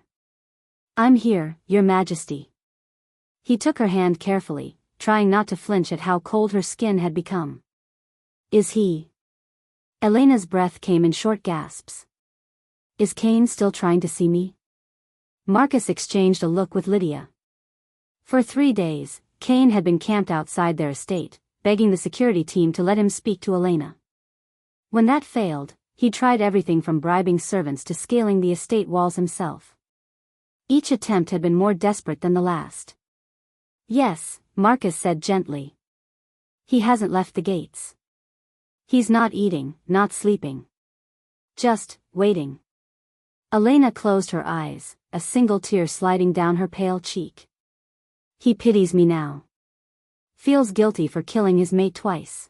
I'm here, Your Majesty. He took her hand carefully, trying not to flinch at how cold her skin had become. Is he? Elena's breath came in short gasps. Is Cain still trying to see me? Marcus exchanged a look with Lydia. For 3 days, Cain had been camped outside their estate, begging the security team to let him speak to Elena. When that failed, he tried everything from bribing servants to scaling the estate walls himself. Each attempt had been more desperate than the last. Yes, Marcus said gently. He hasn't left the gates. He's not eating, not sleeping. Just waiting. Elena closed her eyes, a single tear sliding down her pale cheek. He pities me now. Feels guilty for killing his mate twice.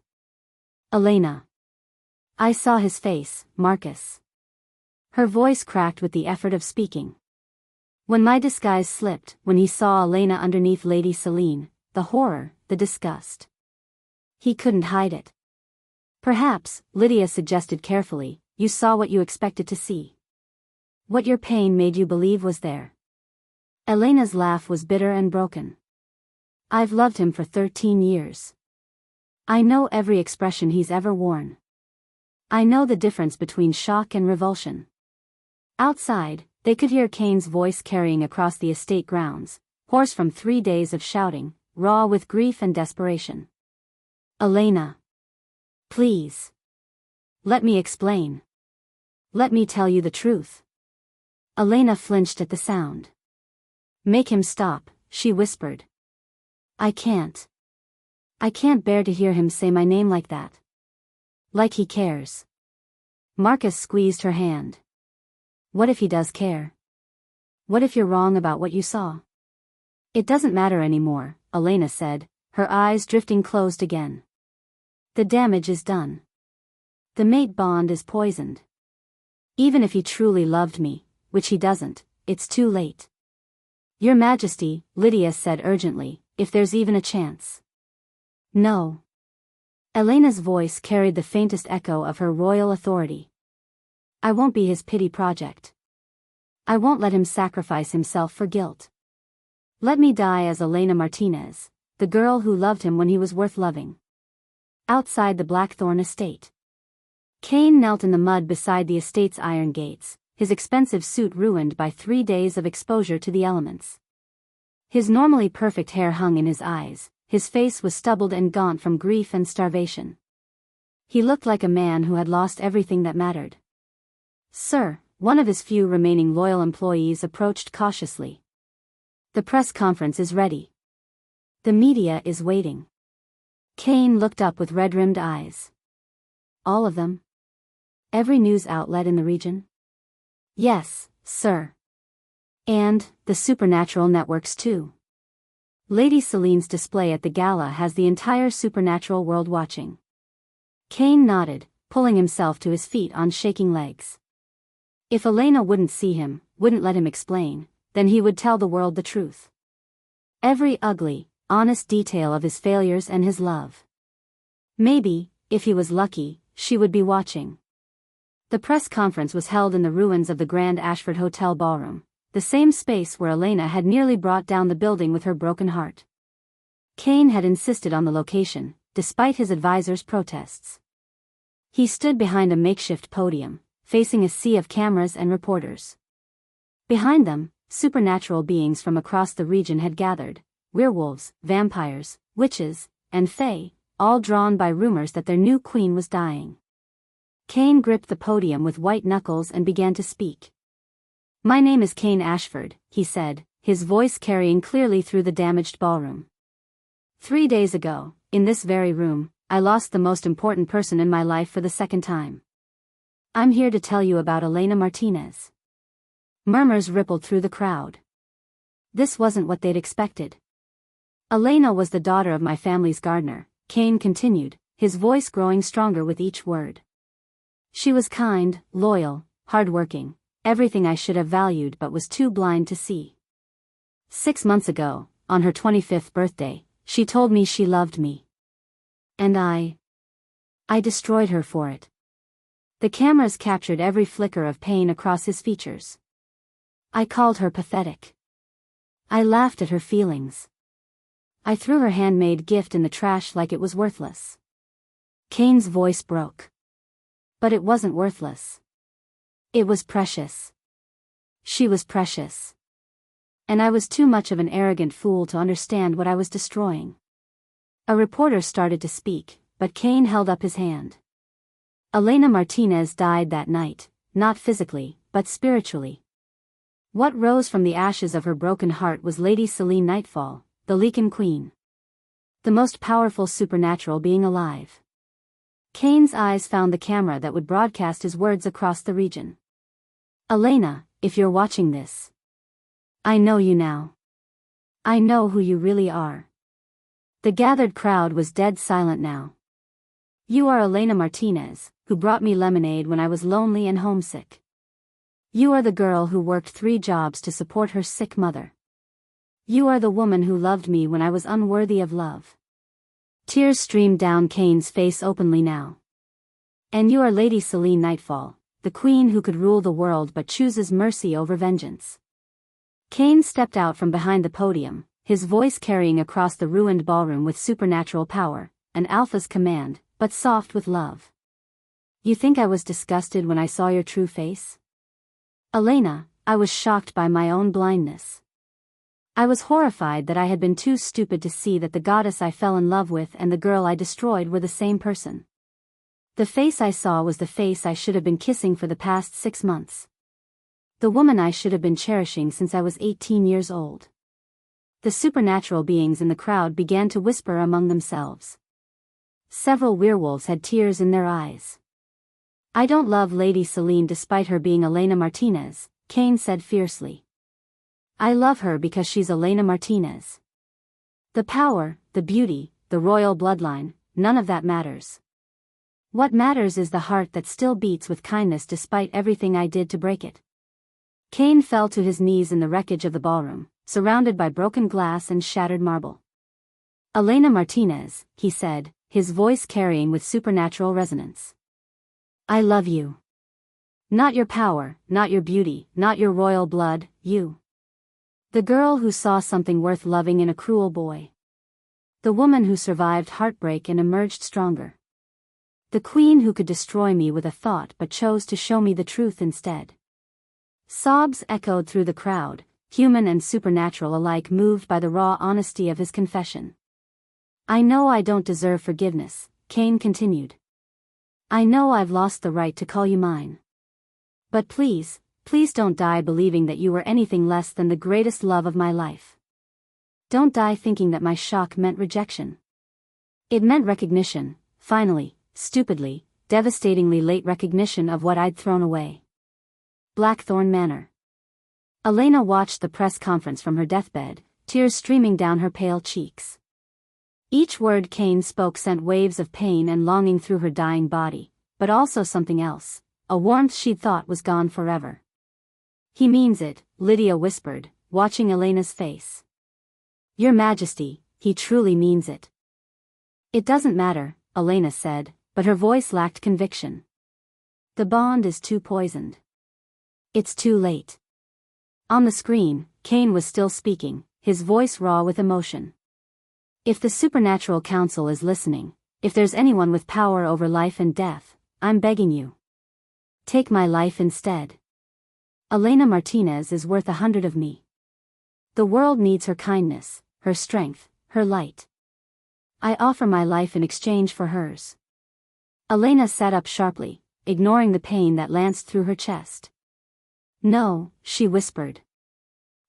Elena. I saw his face, Marcus. Her voice cracked with the effort of speaking. When my disguise slipped, when he saw Elena underneath Lady Selene, the horror, the disgust. He couldn't hide it. Perhaps, Lydia suggested carefully, you saw what you expected to see. What your pain made you believe was there. Elena's laugh was bitter and broken. I've loved him for 13 years. I know every expression he's ever worn. I know the difference between shock and revulsion. Outside, they could hear Cain's voice carrying across the estate grounds, hoarse from 3 days of shouting, raw with grief and desperation. Elena. Please. Let me explain. Let me tell you the truth. Elena flinched at the sound. Make him stop, she whispered. I can't. I can't bear to hear him say my name like that. Like he cares. Marcus squeezed her hand. What if he does care? What if you're wrong about what you saw? It doesn't matter anymore, Elena said, her eyes drifting closed again. The damage is done. The mate bond is poisoned. Even if he truly loved me, which he doesn't, it's too late. Your Majesty, Lydia said urgently, if there's even a chance. No. Elena's voice carried the faintest echo of her royal authority. I won't be his pity project. I won't let him sacrifice himself for guilt. Let me die as Elena Martinez, the girl who loved him when he was worth loving. Outside the Blackthorn estate. Cain knelt in the mud beside the estate's iron gates, his expensive suit ruined by 3 days of exposure to the elements. His normally perfect hair hung in his eyes, his face was stubbled and gaunt from grief and starvation. He looked like a man who had lost everything that mattered. Sir, one of his few remaining loyal employees approached cautiously. The press conference is ready. The media is waiting. Cain looked up with red-rimmed eyes. All of them? Every news outlet in the region? Yes, sir. And, the supernatural networks too. Lady Selene's display at the gala has the entire supernatural world watching. Cain nodded, pulling himself to his feet on shaking legs. If Elena wouldn't see him, wouldn't let him explain, then he would tell the world the truth. Every ugly, honest detail of his failures and his love. Maybe, if he was lucky, she would be watching. The press conference was held in the ruins of the Grand Ashford Hotel ballroom, the same space where Elena had nearly brought down the building with her broken heart. Cain had insisted on the location, despite his advisor's protests. He stood behind a makeshift podium, facing a sea of cameras and reporters. Behind them, supernatural beings from across the region had gathered, werewolves, vampires, witches, and fae, all drawn by rumors that their new queen was dying. Cain gripped the podium with white knuckles and began to speak. My name is Cain Ashford, he said, his voice carrying clearly through the damaged ballroom. 3 days ago, in this very room, I lost the most important person in my life for the second time. I'm here to tell you about Elena Martinez. Murmurs rippled through the crowd. This wasn't what they'd expected. Elena was the daughter of my family's gardener, Cain continued, his voice growing stronger with each word. She was kind, loyal, hardworking, everything I should have valued but was too blind to see. 6 months ago, on her 25th birthday, she told me she loved me. And I destroyed her for it. The cameras captured every flicker of pain across his features. I called her pathetic. I laughed at her feelings. I threw her handmade gift in the trash like it was worthless. Cain's voice broke. But it wasn't worthless. It was precious. She was precious. And I was too much of an arrogant fool to understand what I was destroying. A reporter started to speak, but Cain held up his hand. Elena Martinez died that night, not physically, but spiritually. What rose from the ashes of her broken heart was Lady Selene Nightfall, the Lycan Queen. The most powerful supernatural being alive. Cain's eyes found the camera that would broadcast his words across the region. Elena, if you're watching this, I know you now. I know who you really are. The gathered crowd was dead silent now. You are Elena Martinez, who brought me lemonade when I was lonely and homesick. You are the girl who worked 3 jobs to support her sick mother. You are the woman who loved me when I was unworthy of love. Tears streamed down Cain's face openly now. And you are Lady Selene Nightfall, the queen who could rule the world but chooses mercy over vengeance. Cain stepped out from behind the podium, his voice carrying across the ruined ballroom with supernatural power, an alpha's command, but soft with love. You think I was disgusted when I saw your true face? Elena, I was shocked by my own blindness. I was horrified that I had been too stupid to see that the goddess I fell in love with and the girl I destroyed were the same person. The face I saw was the face I should have been kissing for the past 6 months. The woman I should have been cherishing since I was 18 years old. The supernatural beings in the crowd began to whisper among themselves. Several werewolves had tears in their eyes. I don't love Lady Selene despite her being Elena Martinez, Cain said fiercely. I love her because she's Elena Martinez. The power, the beauty, the royal bloodline, none of that matters. What matters is the heart that still beats with kindness despite everything I did to break it. Cain fell to his knees in the wreckage of the ballroom, surrounded by broken glass and shattered marble. Elena Martinez, he said, his voice carrying with supernatural resonance. I love you. Not your power, not your beauty, not your royal blood, you. The girl who saw something worth loving in a cruel boy. The woman who survived heartbreak and emerged stronger. The queen who could destroy me with a thought but chose to show me the truth instead. Sobs echoed through the crowd, human and supernatural alike moved by the raw honesty of his confession. I know I don't deserve forgiveness, Cain continued. I know I've lost the right to call you mine. But please, please don't die believing that you were anything less than the greatest love of my life. Don't die thinking that my shock meant rejection. It meant recognition, finally, stupidly, devastatingly late recognition of what I'd thrown away. Blackthorn Manor. Elena watched the press conference from her deathbed, tears streaming down her pale cheeks. Each word Cain spoke sent waves of pain and longing through her dying body, but also something else, a warmth she'd thought was gone forever. He means it, Lydia whispered, watching Elena's face. Your Majesty, he truly means it. It doesn't matter, Elena said, but her voice lacked conviction. The bond is too poisoned. It's too late. On the screen, Cain was still speaking, his voice raw with emotion. If the Supernatural Council is listening, if there's anyone with power over life and death, I'm begging you. Take my life instead. Elena Martinez is worth 100 of me. The world needs her kindness, her strength, her light. I offer my life in exchange for hers. Elena sat up sharply, ignoring the pain that lanced through her chest. No, she whispered.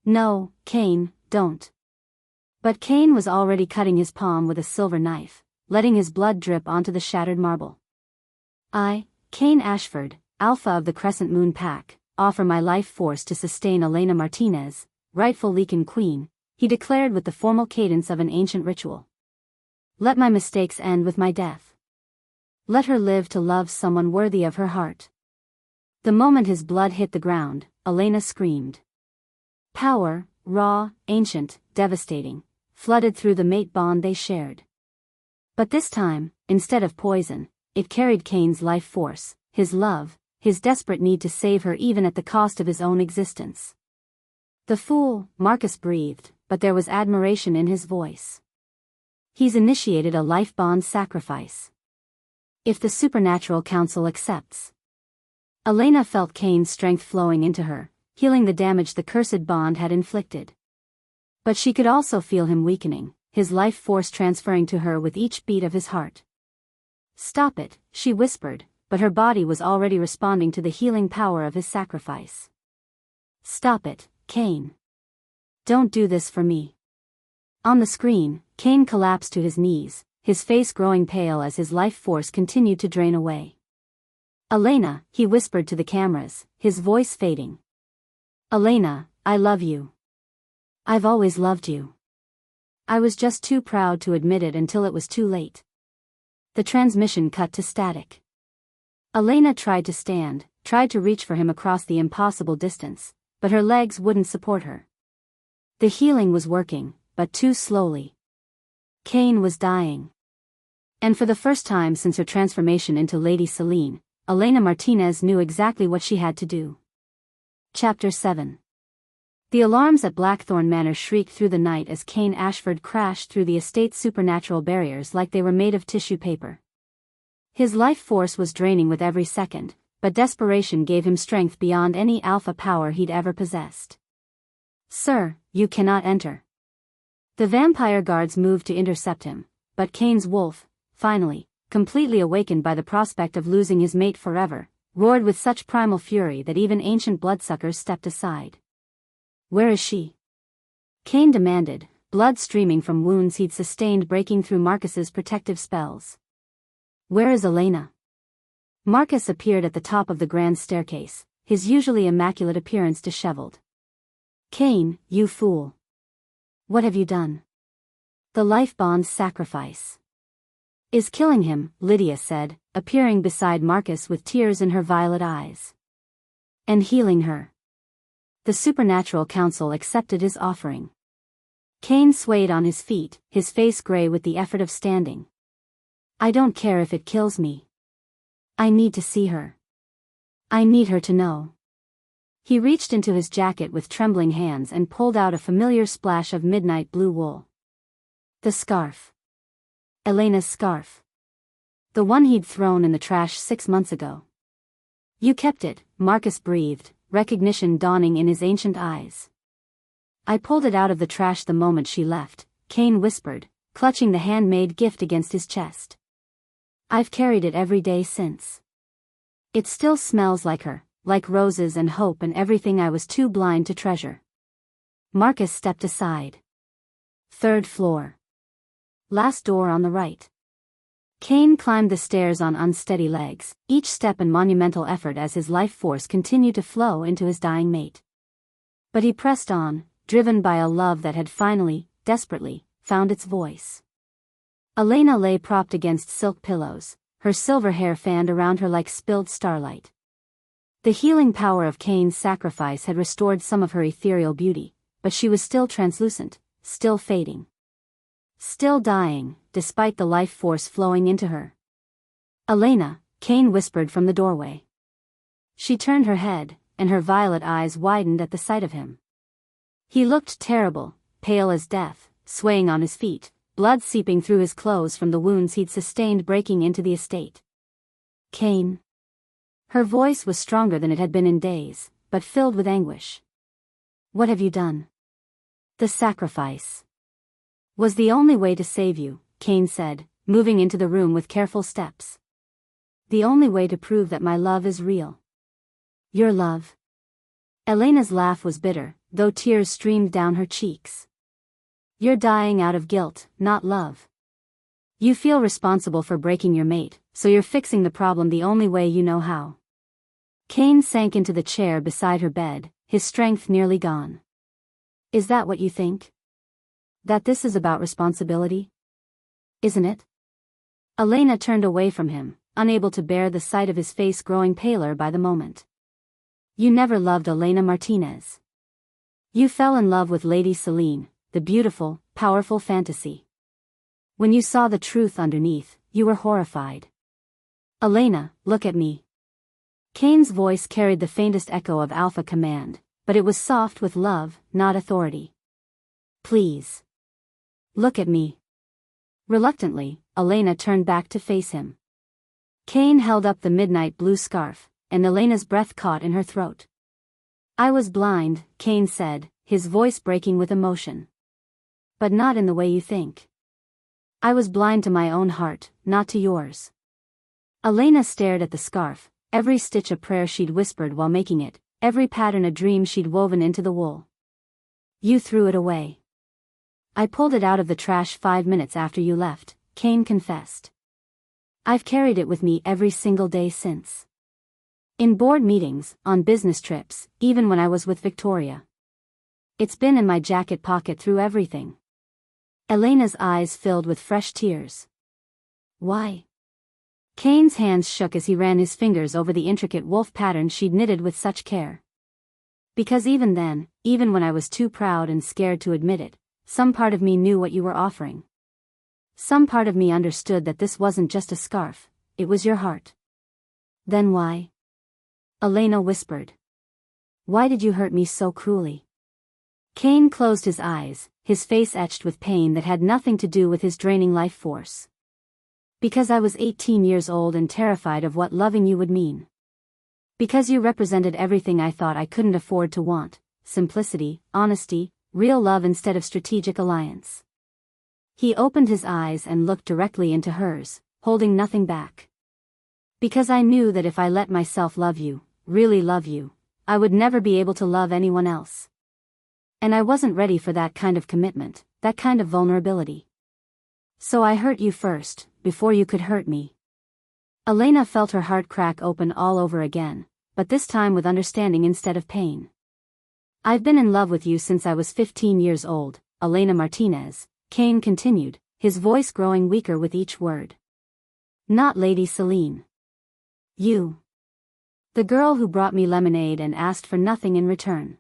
No, Cain, don't. But Cain was already cutting his palm with a silver knife, letting his blood drip onto the shattered marble. I, Cain Ashford, Alpha of the Crescent Moon Pack, offer my life force to sustain Elena Martinez, rightful Lycan Queen, he declared with the formal cadence of an ancient ritual. Let my mistakes end with my death. Let her live to love someone worthy of her heart. The moment his blood hit the ground, Elena screamed. Power, raw, ancient, devastating, flooded through the mate bond they shared. But this time, instead of poison, it carried Cain's life force, his love, his desperate need to save her even at the cost of his own existence. "The fool," Marcus breathed, but there was admiration in his voice. "He's initiated a life bond sacrifice. If the supernatural council accepts." Elena felt Cain's strength flowing into her, healing the damage the cursed bond had inflicted. But she could also feel him weakening, his life force transferring to her with each beat of his heart. "Stop it," she whispered, but her body was already responding to the healing power of his sacrifice. "Stop it, Cain. Don't do this for me." On the screen, Cain collapsed to his knees, his face growing pale as his life force continued to drain away. "Elena," he whispered to the cameras, his voice fading. "Elena, I love you. I've always loved you. I was just too proud to admit it until it was too late." The transmission cut to static. Elena tried to stand, tried to reach for him across the impossible distance, but her legs wouldn't support her. The healing was working, but too slowly. Cain was dying. And for the first time since her transformation into Lady Selene, Elena Martinez knew exactly what she had to do. Chapter 7. The alarms at Blackthorn Manor shrieked through the night as Cain Ashford crashed through the estate's supernatural barriers like they were made of tissue paper. His life force was draining with every second, but desperation gave him strength beyond any alpha power he'd ever possessed. "Sir, you cannot enter." The vampire guards moved to intercept him, but Cain's wolf, finally, completely awakened by the prospect of losing his mate forever, roared with such primal fury that even ancient bloodsuckers stepped aside. "Where is she?" Cain demanded, blood streaming from wounds he'd sustained breaking through Marcus's protective spells. "Where is Elena?" Marcus appeared at the top of the grand staircase, his usually immaculate appearance disheveled. "Cain, you fool. What have you done?" "The life bond's sacrifice is killing him," Lydia said, appearing beside Marcus with tears in her violet eyes. "And healing her. The supernatural council accepted his offering." Cain swayed on his feet, his face gray with the effort of standing. "I don't care if it kills me. I need to see her. I need her to know." He reached into his jacket with trembling hands and pulled out a familiar splash of midnight blue wool. The scarf. Elena's scarf. The one he'd thrown in the trash 6 months ago. "You kept it," Marcus breathed, recognition dawning in his ancient eyes. "I pulled it out of the trash the moment she left," Cain whispered, clutching the handmade gift against his chest. "I've carried it every day since. It still smells like her, like roses and hope and everything I was too blind to treasure." Marcus stepped aside. "Third floor. Last door on the right." Cain climbed the stairs on unsteady legs, each step a monumental effort as his life force continued to flow into his dying mate. But he pressed on, driven by a love that had finally, desperately, found its voice. Elena lay propped against silk pillows, her silver hair fanned around her like spilled starlight. The healing power of Cain's sacrifice had restored some of her ethereal beauty, but she was still translucent, still fading. Still dying, despite the life force flowing into her. "Elena," Cain whispered from the doorway. She turned her head, and her violet eyes widened at the sight of him. He looked terrible, pale as death, swaying on his feet, blood seeping through his clothes from the wounds he'd sustained breaking into the estate. "Cain." Her voice was stronger than it had been in days, but filled with anguish. "What have you done?" "The sacrifice was the only way to save you," Cain said, moving into the room with careful steps. "The only way to prove that my love is real." "Your love?" Elena's laugh was bitter, though tears streamed down her cheeks. "You're dying out of guilt, not love. You feel responsible for breaking your mate, so you're fixing the problem the only way you know how." Cain sank into the chair beside her bed, his strength nearly gone. "Is that what you think? That this is about responsibility? Isn't it?" Elena turned away from him, unable to bear the sight of his face growing paler by the moment. "You never loved Elena Martinez. You fell in love with Lady Selene, the beautiful, powerful fantasy. When you saw the truth underneath, you were horrified. Elena, look at me. Cain's voice carried the faintest echo of alpha command, but it was soft with love, not authority. Please. Look at me. Reluctantly, Elena turned back to face him. Cain held up the midnight blue scarf, and Elena's breath caught in her throat. I was blind, Cain said, his voice breaking with emotion. But not in the way you think. I was blind to my own heart, not to yours. Elena stared at the scarf, every stitch a prayer she'd whispered while making it, every pattern a dream she'd woven into the wool. You threw it away. I pulled it out of the trash 5 minutes after you left, Cain confessed. I've carried it with me every single day since. In board meetings, on business trips, even when I was with Victoria. It's been in my jacket pocket through everything. Elena's eyes filled with fresh tears. Why? Cain's hands shook as he ran his fingers over the intricate wolf pattern she'd knitted with such care. Because even then, even when I was too proud and scared to admit it, some part of me knew what you were offering. Some part of me understood that this wasn't just a scarf, it was your heart. Then why? Elena whispered. Why did you hurt me so cruelly? Cain closed his eyes, his face etched with pain that had nothing to do with his draining life force. Because I was 18 years old and terrified of what loving you would mean. Because you represented everything I thought I couldn't afford to want, simplicity, honesty, real love instead of strategic alliance. He opened his eyes and looked directly into hers, holding nothing back. Because I knew that if I let myself love you, really love you, I would never be able to love anyone else. And I wasn't ready for that kind of commitment, that kind of vulnerability. So I hurt you first, before you could hurt me. Elena felt her heart crack open all over again, but this time with understanding instead of pain. I've been in love with you since I was 15 years old, Elena Martinez, Cain continued, his voice growing weaker with each word. Not Lady Selene. You. The girl who brought me lemonade and asked for nothing in return.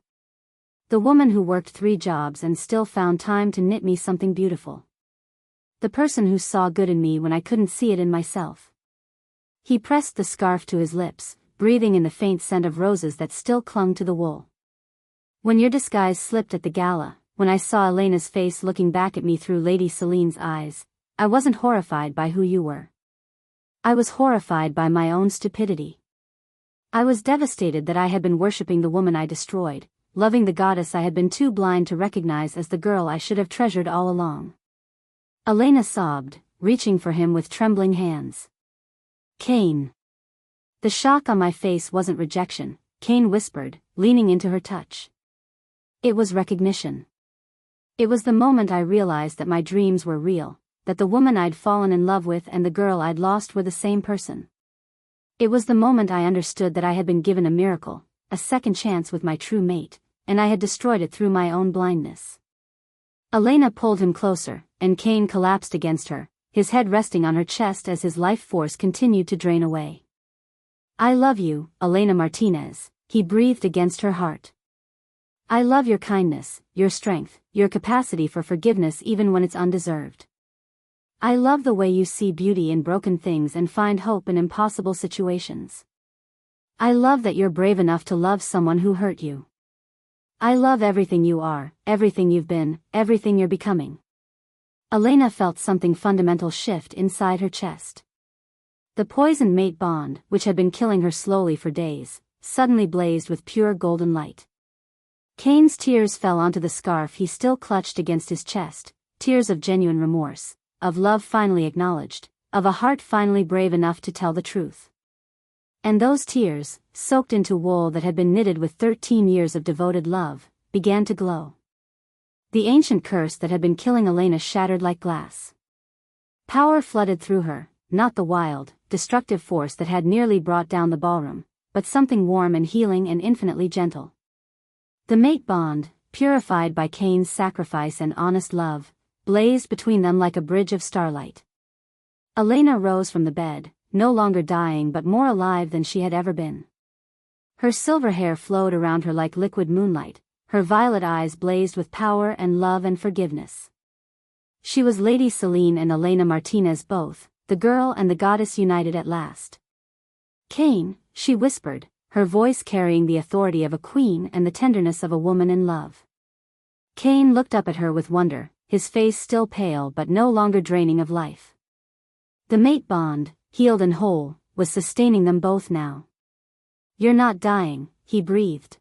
The woman who worked 3 jobs and still found time to knit me something beautiful. The person who saw good in me when I couldn't see it in myself. He pressed the scarf to his lips, breathing in the faint scent of roses that still clung to the wool. When your disguise slipped at the gala, when I saw Elena's face looking back at me through Lady Selene's eyes, I wasn't horrified by who you were. I was horrified by my own stupidity. I was devastated that I had been worshipping the woman I destroyed, loving the goddess I had been too blind to recognize as the girl I should have treasured all along. Elena sobbed, reaching for him with trembling hands. Cain. The shock on my face wasn't rejection, Cain whispered, leaning into her touch. It was recognition. It was the moment I realized that my dreams were real, that the woman I'd fallen in love with and the girl I'd lost were the same person. It was the moment I understood that I had been given a miracle, a second chance with my true mate, and I had destroyed it through my own blindness. Elena pulled him closer, and Cain collapsed against her, his head resting on her chest as his life force continued to drain away. I love you, Elena Martinez, he breathed against her heart. I love your kindness, your strength, your capacity for forgiveness even when it's undeserved. I love the way you see beauty in broken things and find hope in impossible situations. I love that you're brave enough to love someone who hurt you. I love everything you are, everything you've been, everything you're becoming. Elena felt something fundamental shift inside her chest. The poison mate bond, which had been killing her slowly for days, suddenly blazed with pure golden light. Cain's tears fell onto the scarf he still clutched against his chest, tears of genuine remorse, of love finally acknowledged, of a heart finally brave enough to tell the truth. And those tears, soaked into wool that had been knitted with 13 years of devoted love, began to glow. The ancient curse that had been killing Elena shattered like glass. Power flooded through her, not the wild, destructive force that had nearly brought down the ballroom, but something warm and healing and infinitely gentle. The mate bond, purified by Cain's sacrifice and honest love, blazed between them like a bridge of starlight. Elena rose from the bed, no longer dying but more alive than she had ever been. Her silver hair flowed around her like liquid moonlight, her violet eyes blazed with power and love and forgiveness. She was Lady Selene and Elena Martinez both, the girl and the goddess united at last. Cain, she whispered, her voice carrying the authority of a queen and the tenderness of a woman in love. Cain looked up at her with wonder, his face still pale but no longer draining of life. The mate bond, healed and whole, was sustaining them both now. "You're not dying," he breathed.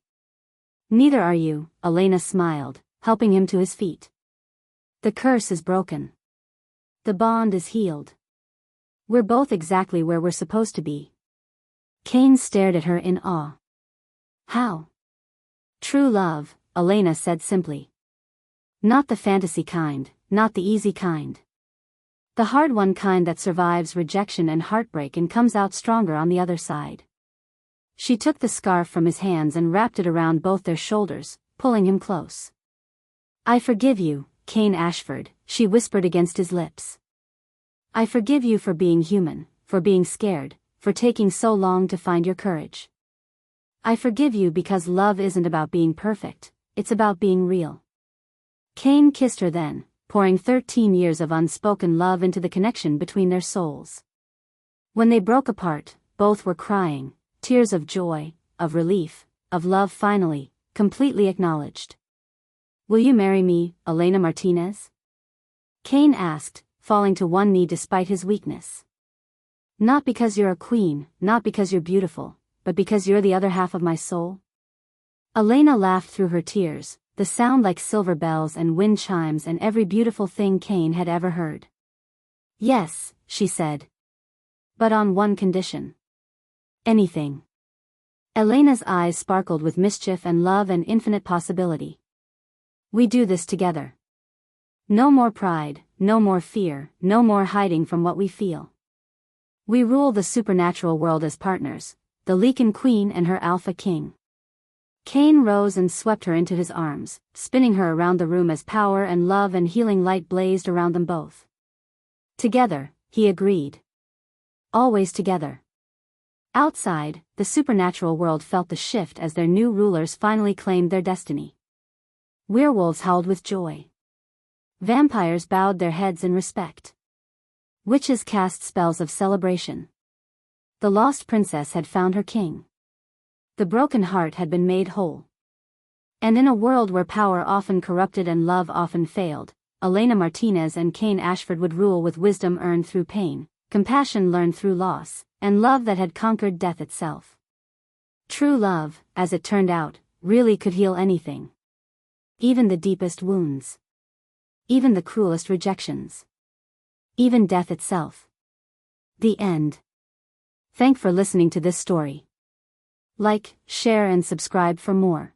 "Neither are you," Elena smiled, helping him to his feet. "The curse is broken. The bond is healed. We're both exactly where we're supposed to be." Cain stared at her in awe. "How?" "True love," Elena said simply. "Not the fantasy kind, not the easy kind. The hard-won kind that survives rejection and heartbreak and comes out stronger on the other side." She took the scarf from his hands and wrapped it around both their shoulders, pulling him close. "I forgive you, Cain Ashford," she whispered against his lips. "I forgive you for being human, for being scared, for taking so long to find your courage. I forgive you because love isn't about being perfect, it's about being real." Cain kissed her then, pouring 13 years of unspoken love into the connection between their souls. When they broke apart, both were crying, tears of joy, of relief, of love finally, completely acknowledged. "Will you marry me, Elena Martinez?" Cain asked, falling to one knee despite his weakness. "Not because you're a queen, not because you're beautiful, but because you're the other half of my soul?" Elena laughed through her tears, the sound like silver bells and wind chimes and every beautiful thing Cain had ever heard. "Yes," she said. "But on one condition." "Anything." Elena's eyes sparkled with mischief and love and infinite possibility. "We do this together. No more pride, no more fear, no more hiding from what we feel. We rule the supernatural world as partners, the Lycan Queen and her Alpha King." Cain rose and swept her into his arms, spinning her around the room as power and love and healing light blazed around them both. "Together," he agreed. "Always together." Outside, the supernatural world felt the shift as their new rulers finally claimed their destiny. Werewolves howled with joy. Vampires bowed their heads in respect. Witches cast spells of celebration. The lost princess had found her king. The broken heart had been made whole. And in a world where power often corrupted and love often failed, Elena Martinez and Cain Ashford would rule with wisdom earned through pain, compassion learned through loss, and love that had conquered death itself. True love, as it turned out, really could heal anything. Even the deepest wounds. Even the cruelest rejections. Even death itself. The end. Thanks for listening to this story. Like, share and subscribe for more.